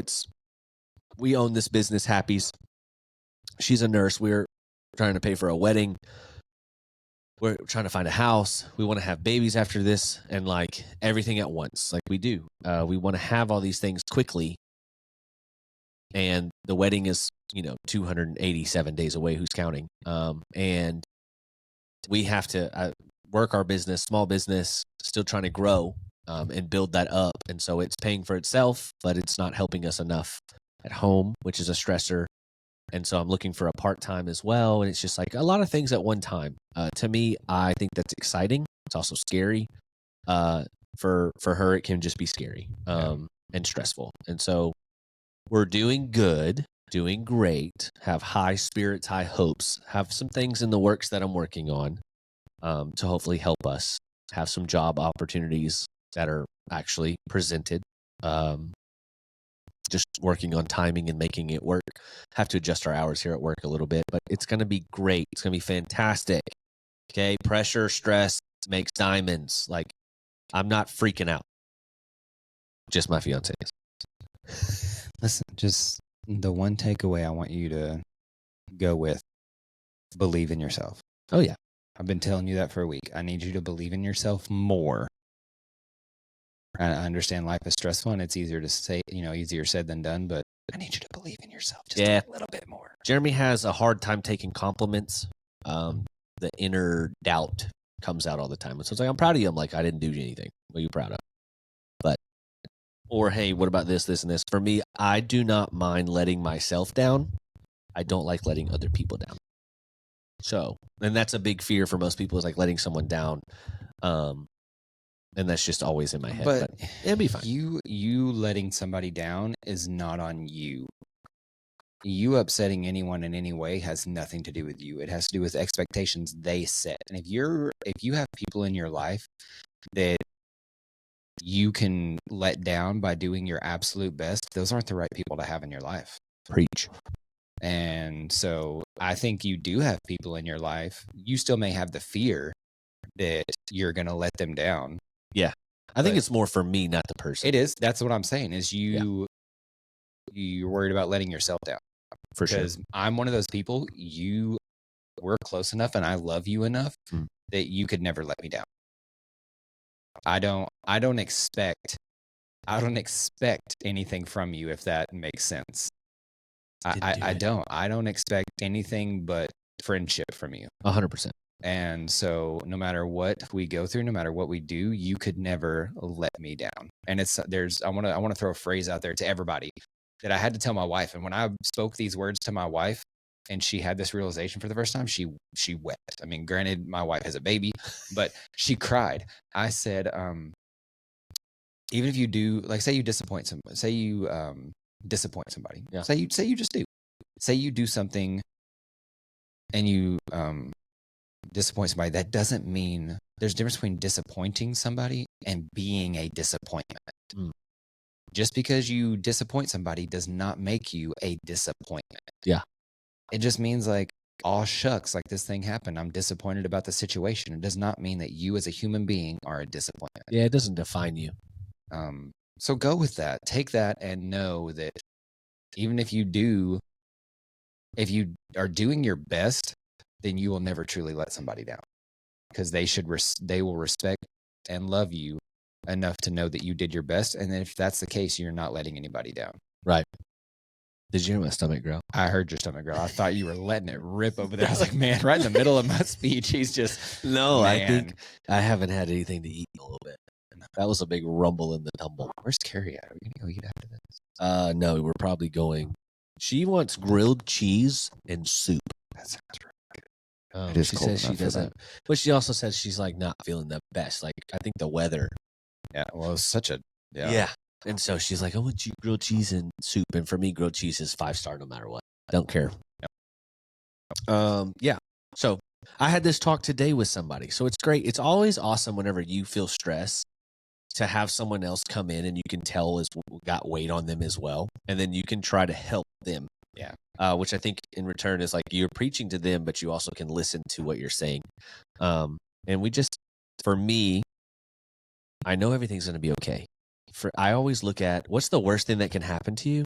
we own this business, Happy's. She's a nurse. We're trying to pay for a wedding. We're trying to find a house. We want to have babies after this, and like everything at once, like we do. We want to have all these things quickly. And the wedding is, 287 days away. Who's counting? And we have to work our business, small business, still trying to grow and build that up. And so it's paying for itself, but it's not helping us enough at home, which is a stressor. And so I'm looking for a part-time as well. And it's just like a lot of things at one time. To me, I think that's exciting. It's also scary. For her, it can just be scary and stressful. And so we're doing good, doing great, have high spirits, high hopes, have some things in the works that I'm working on to hopefully help us have some job opportunities that are actually presented. Just working on timing and making it work. Have to adjust our hours here at work a little bit, but it's going to be great. It's going to be fantastic. Okay. Pressure, stress makes diamonds. Like, I'm not freaking out. Just my fiance is. Listen, just the one takeaway I want you to go with: believe in yourself. Oh, yeah. I've been telling you that for a week. I need you to believe in yourself more. I understand life is stressful and it's easier to say, easier said than done, but I need you to believe in yourself just a little bit more. Jeremy has a hard time taking compliments. The inner doubt comes out all the time. So it's like, I'm proud of you. I'm like, I didn't do anything. What are you proud of? Or, hey, what about this, this, and this? For me, I do not mind letting myself down. I don't like letting other people down. So, and that's a big fear for most people, is like letting someone down. And that's just always in my head. But it'll be fine. You letting somebody down is not on you. You upsetting anyone in any way has nothing to do with you. It has to do with expectations they set. And if you have people in your life that you can let down by doing your absolute best, those aren't the right people to have in your life. Preach. And so I think you do have people in your life. You still may have the fear that you're going to let them down. Yeah. I think it's more for me, not the person. It is. That's what I'm saying is you're worried about letting yourself down. For sure. Because I'm one of those people, we're close enough and I love you enough that you could never let me down. I don't expect anything from you, if that makes sense. I don't expect anything but friendship from you. 100%. And so no matter what we go through, no matter what we do, you could never let me down. And I want to throw a phrase out there to everybody that I had to tell my wife. And when I spoke these words to my wife and she had this realization for the first time, she wept. I mean, granted, my wife has a baby, but she cried. I said, even if you do, like, say you disappoint somebody, say you disappoint somebody, Yeah. say you just do, say you do something and you disappoint somebody, that doesn't mean there's a difference between disappointing somebody and being a disappointment. Just because you disappoint somebody does not make you a disappointment. Yeah. It just means like, aw shucks, like this thing happened. I'm disappointed about the situation. It does not mean that you as a human being are a disappointment. Yeah, it doesn't define you. So go with that. Take that and know that even if you are doing your best, then you will never truly let somebody down, because they will respect and love you enough to know that you did your best. And then if that's the case, you're not letting anybody down. Right. Did you hear my stomach growl? I heard your stomach growl. I thought you were letting it rip over there. I was like, man, right in the middle of my speech, he's just, No, man. I think I haven't had anything to eat in a little bit. That was a big rumble in the tumble. Where's Carrie at? Are we going to go eat after this? No, we're probably going. She wants grilled cheese and soup. That sounds right. She says she doesn't, but she also says she's like not feeling the best. Like, I think the weather. Yeah, well, it's such a yeah. And so she's like, I want you grilled cheese and soup. And for me, grilled cheese is 5-star no matter what. Don't care. Yeah. So I had this talk today with somebody. So it's great. It's always awesome whenever you feel stress to have someone else come in and you can tell is got weight on them as well. And then you can try to help them. Yeah. Which I think in return is like you're preaching to them, but you also can listen to what you're saying. And for me, I know everything's going to be okay. I always look at what's the worst thing that can happen to you.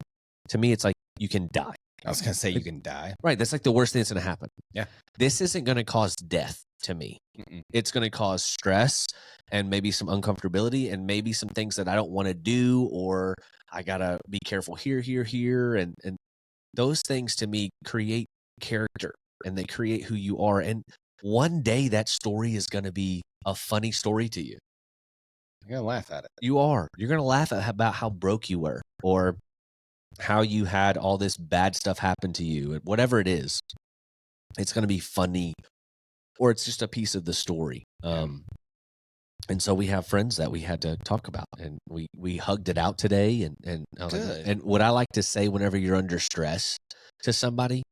To me, it's like you can die. I was going to say you can die. Right. That's like the worst thing that's going to happen. Yeah. This isn't going to cause death to me. It's going to cause stress and maybe some uncomfortability and maybe some things that I don't want to do, or I got to be careful here. And those things to me create character and they create who you are. And one day that story is going to be a funny story to you. You're going to laugh at it. You are. You're going to laugh at about how broke you were or how you had all this bad stuff happen to you. Whatever it is, it's going to be funny, or it's just a piece of the story. And so we have friends that we had to talk about, and we hugged it out today. And Good. And what I like to say whenever you're under stress to somebody,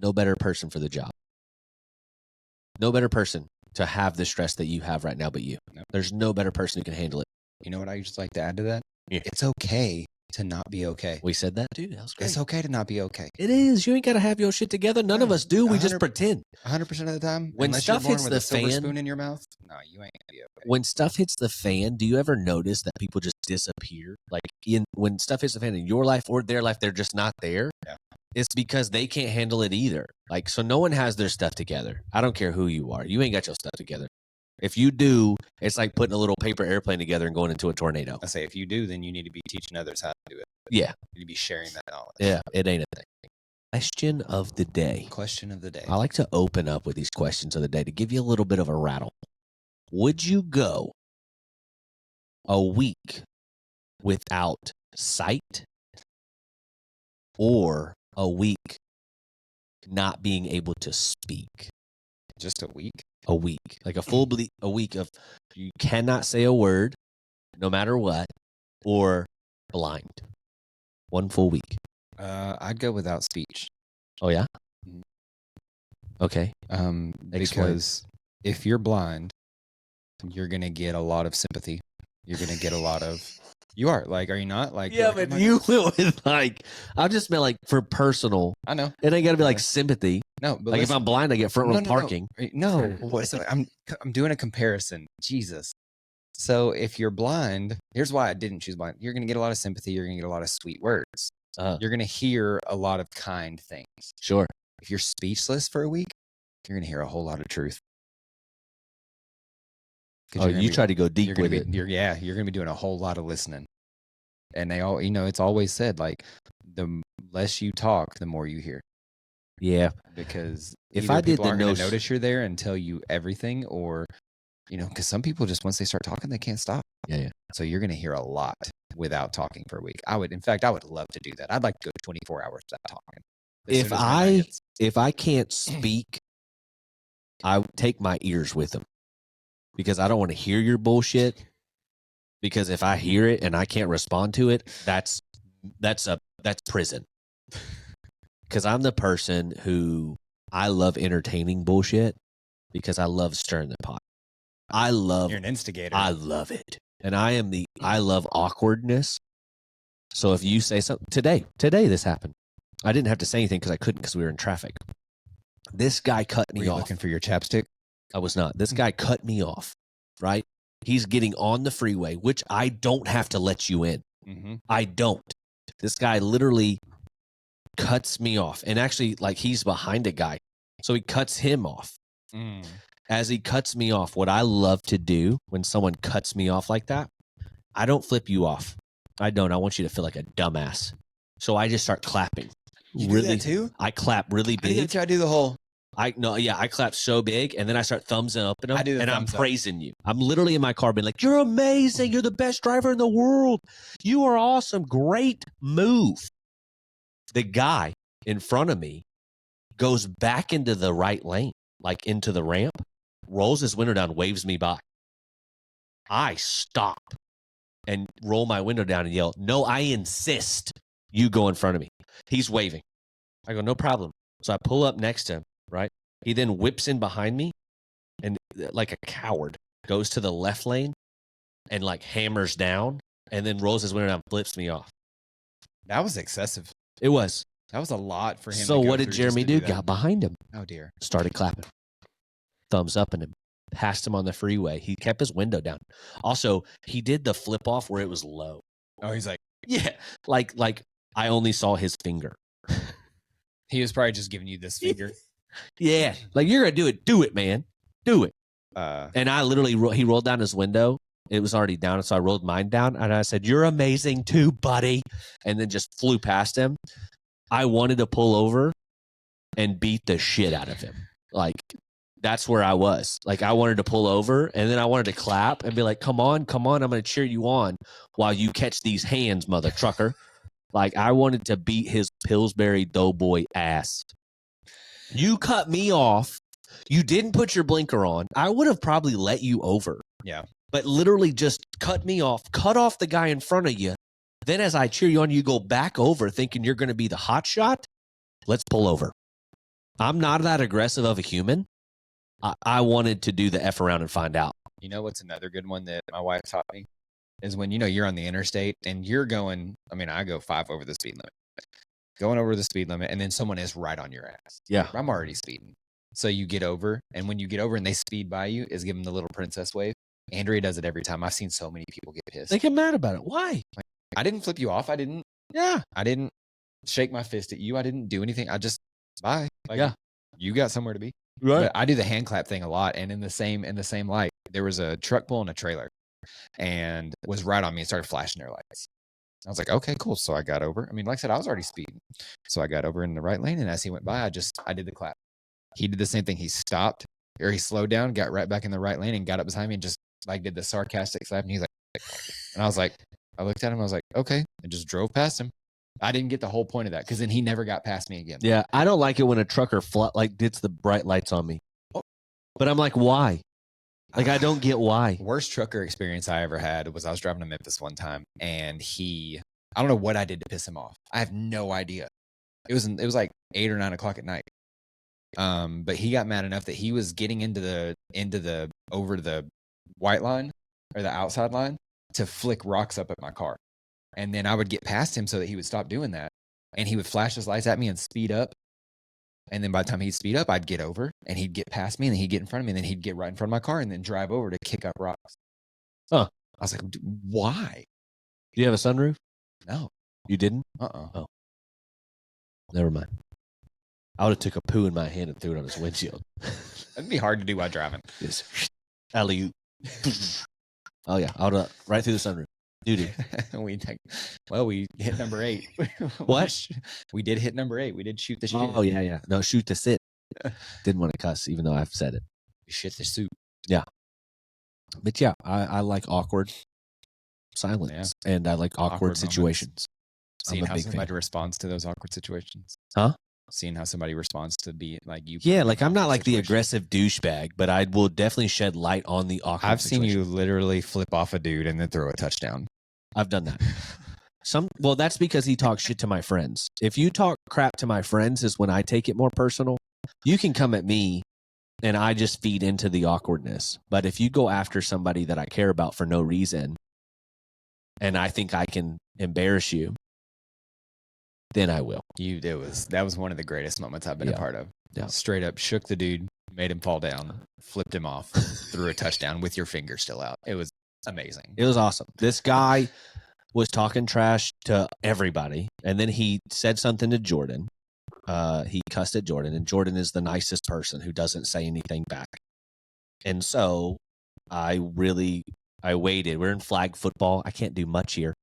no better person for the job. No better person to have the stress that you have right now but you. Nope. There's no better person who can handle it. You know what I used to like to add to that? Yeah. It's okay to not be okay. We said that too. That was great. It's okay to not be okay. It is. You ain't got to have your shit together. None of us do. We just pretend. 100% of the time. When Unless stuff you're born hits with the a silver fan, spoon in your mouth, no, you ain't gonna be okay. When stuff hits the fan, do you ever notice that people just disappear? Like when stuff hits the fan in your life or their life, they're just not there. Yeah. It's because they can't handle it either. Like, so no one has their stuff together. I don't care who you are. You ain't got your stuff together. If you do, it's like putting a little paper airplane together and going into a tornado. I say if you do, then you need to be teaching others how to do it. Yeah. You need to be sharing that knowledge. Yeah, it ain't a thing. Question of the day. Question of the day. I like to open up with these questions of the day to give you a little bit of a rattle. Would you go a week without sight or a week not being able to speak? Just a week? A week. Like a week of you cannot say a word no matter what, or blind. One full week. I'd go without speech. Oh, yeah? Mhm. Okay. Because if you're blind, you're going to get a lot of sympathy. You're going to get a lot of... You are. Like, are you not? Like, yeah, like, but you went with like... I just meant like for personal. I know. It ain't got to be like sympathy. No, but like if I'm blind, I get front row parking. No. I'm doing a comparison. Jesus. So if you're blind, here's why I didn't choose blind. You're going to get a lot of sympathy. You're going to get a lot of sweet words. You're going to hear a lot of kind things. Sure. If you're speechless for a week, you're going to hear a whole lot of truth. Oh, you try to go deep with it. You're going to be doing a whole lot of listening. And they all, it's always said like the less you talk, the more you hear. Yeah. Because If either I did people the aren't going no to notice you're there and tell you everything, or, because some people just, once they start talking, they can't stop. Yeah. So you're going to hear a lot without talking for a week. I would love to do that. I'd like to go 24 hours without talking. If I can't speak, I would take my ears with them because I don't want to hear your bullshit. Because if I hear it and I can't respond to it, that's prison. Because I'm the person who I love entertaining bullshit because I love stirring the pot. You're an instigator. I love it. And I love awkwardness. So if you say something, today this happened. I didn't have to say anything because I couldn't because we were in traffic. This guy cut me Were you off. looking for your chapstick? I was not. This guy cut me off, right? He's getting on the freeway, which I don't have to let you in. Mm-hmm. I don't. This guy literally cuts me off. And actually, like, he's behind a guy. So he cuts him off. As he cuts me off, what I love to do when someone cuts me off like that, I don't flip you off. I don't. I want you to feel like a dumbass. So I just start clapping. You do that too? I clap really big. I do the whole. I clap so big, and then I start thumbs up and I'm praising you. I'm literally in my car being like, "You're amazing. You're the best driver in the world. You are awesome. Great move." The guy in front of me goes back into the right lane, like into the ramp, rolls his window down, waves me by. I stop and roll my window down and yell, "No, I insist you go in front of me." He's waving. I go, "No problem." So I pull up next to him, right? He then whips in behind me and, like a coward, goes to the left lane and, like, hammers down and then rolls his window down, flips me off. That was excessive. It was. That was a lot for him. So what did Jeremy do? Got behind him. Oh, dear. Started clapping. Thumbs up in him. Passed him on the freeway. He kept his window down. Also, he did the flip off where it was low. Oh, he's like, yeah. Like I only saw his finger. He was probably just giving you this finger. Yeah. Like, you're going to do it. Do it, man. Do it. And I literally, he rolled down his window. It was already down. So I rolled mine down and I said, "You're amazing too, buddy." And then just flew past him. I wanted to pull over and beat the shit out of him. Like, that's where I was. Like, I wanted to pull over and then I wanted to clap and be like, come on. I'm going to cheer you on while you catch these hands, mother trucker. Like, I wanted to beat his Pillsbury Doughboy ass. You cut me off. You didn't put your blinker on. I would have probably let you over. Yeah. But literally just cut me off, cut off the guy in front of you. Then as I cheer you on, you go back over thinking you're going to be the hot shot. Let's pull over. I'm not that aggressive of a human. I wanted to do the F around and find out. You know what's another good one that my wife taught me? Is when, you're on the interstate and you're going, I go 5 over the speed limit. Going over the speed limit, and then someone is right on your ass. Yeah. I'm already speeding. So you get over, and when you get over and they speed by you, is give them the little princess wave. Andrea does it every time. I've seen so many people get pissed. They get mad about it. Why? I didn't flip you off. I didn't. Yeah. I didn't shake my fist at you. I didn't do anything. I just, bye. Yeah. You got somewhere to be. Right. But I do the hand clap thing a lot. And in the same light, there was a truck pulling a trailer and was right on me and started flashing their lights. I was like, okay, cool. So I got over. Like I said, I was already speeding. So I got over in the right lane. And as he went by, I did the clap. He did the same thing. He stopped, or he slowed down, got right back in the right lane and got up behind me and just did the sarcastic slap. And he's like, and I was like, I looked at him. I was like, okay. And just drove past him. I didn't get the whole point of that because then he never got past me again. Yeah. I don't like it when a trucker gets the bright lights on me. But I'm like, why? I don't get why. Worst trucker experience I ever had was I was driving to Memphis one time, and I don't know what I did to piss him off. I have no idea. It was like 8 or 9 o'clock at night. But he got mad enough that he was getting into the over the white line or the outside line to flick rocks up at my car. And then I would get past him so that he would stop doing that. And he would flash his lights at me and speed up. And then by the time he'd speed up, I'd get over and he'd get past me and then he'd get in front of me and then he'd get right in front of my car and then drive over to kick up rocks. Huh. I was like, why? Do you have a sunroof? No. You didn't? Oh. Never mind. I would have took a poo in my hand and threw it on his windshield. That'd be hard to do while driving. Just alley-oop. Oh, yeah. I would have right through the sunroof. Doo-doo. We hit number 8. What? We did hit number 8. We did shoot the shit. Oh, yeah. No, shoot the sit. Didn't want to cuss, even though I've said it. Shit the suit. But yeah, I like awkward silence, and I like awkward situations. Seeing I'm a how big somebody fan. responds to those awkward situations. Huh? Seeing how somebody responds to be like you. Yeah, like I'm not like the aggressive douchebag, but I will definitely shed light on the awkward I've seen you situations. literally flip off a dude and then throw a touchdown. I've done that. Well, that's because he talks shit to my friends. If you talk crap to my friends is when I take it more personal. You can come at me and I just feed into the awkwardness. But if you go after somebody that I care about for no reason and I think I can embarrass you, then I will. That was one of the greatest moments I've been a part of. Yeah. Straight up shook the dude, made him fall down, flipped him off, threw a touchdown with your finger still out. It was amazing. It was awesome. This guy was talking trash to everybody, and then he said something to Jordan. He cussed at Jordan, and Jordan is the nicest person who doesn't say anything back. And so I waited. We're in flag football. I can't do much here.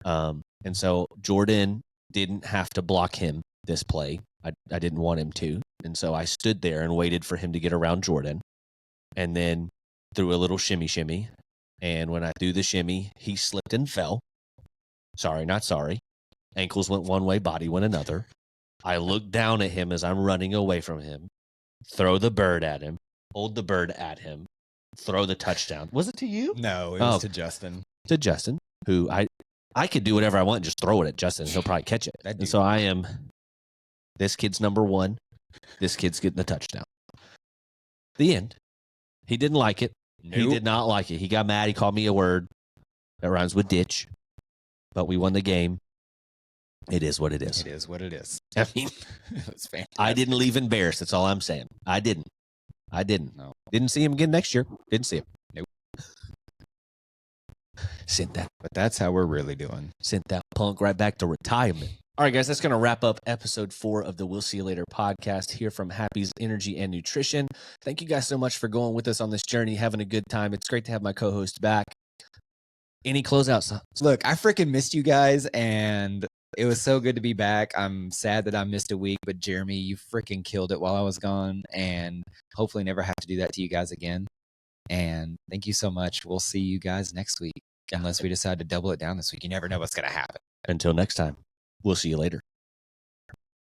And so Jordan didn't have to block him this play. I didn't want him to. And so I stood there and waited for him to get around Jordan, and then threw a little shimmy. And when I threw the shimmy, he slipped and fell. Sorry, not sorry. Ankles went one way, body went another. I looked down at him as I'm running away from him, throw the bird at him, hold the bird at him, throw the touchdown. Was it to you? No, it was to Justin. To Justin, who I could do whatever I want and just throw it at Justin. He'll probably catch it. And so I am, this kid's number 1. This kid's getting the touchdown. The end. He didn't like it. Nope. He did not like it. He got mad. He called me a word that rhymes with ditch. But we won the game. It is what it is. It is what it is. I mean, it was fantastic. I didn't leave embarrassed. That's all I'm saying. I didn't. No. Didn't see him again next year. Didn't see him. Nope. Sent that. But that's how we're really doing. Sent that punk right back to retirement. All right, guys, that's going to wrap up episode 4 of the We'll See You Later podcast here from Happy's Energy and Nutrition. Thank you guys so much for going with us on this journey, having a good time. It's great to have my co-host back. Any closeouts? Look, I freaking missed you guys, and it was so good to be back. I'm sad that I missed a week, but Jeremy, you freaking killed it while I was gone, and hopefully never have to do that to you guys again. And thank you so much. We'll see you guys next week, unless we decide to double it down this week. You never know what's going to happen. Until next time, we'll see you later.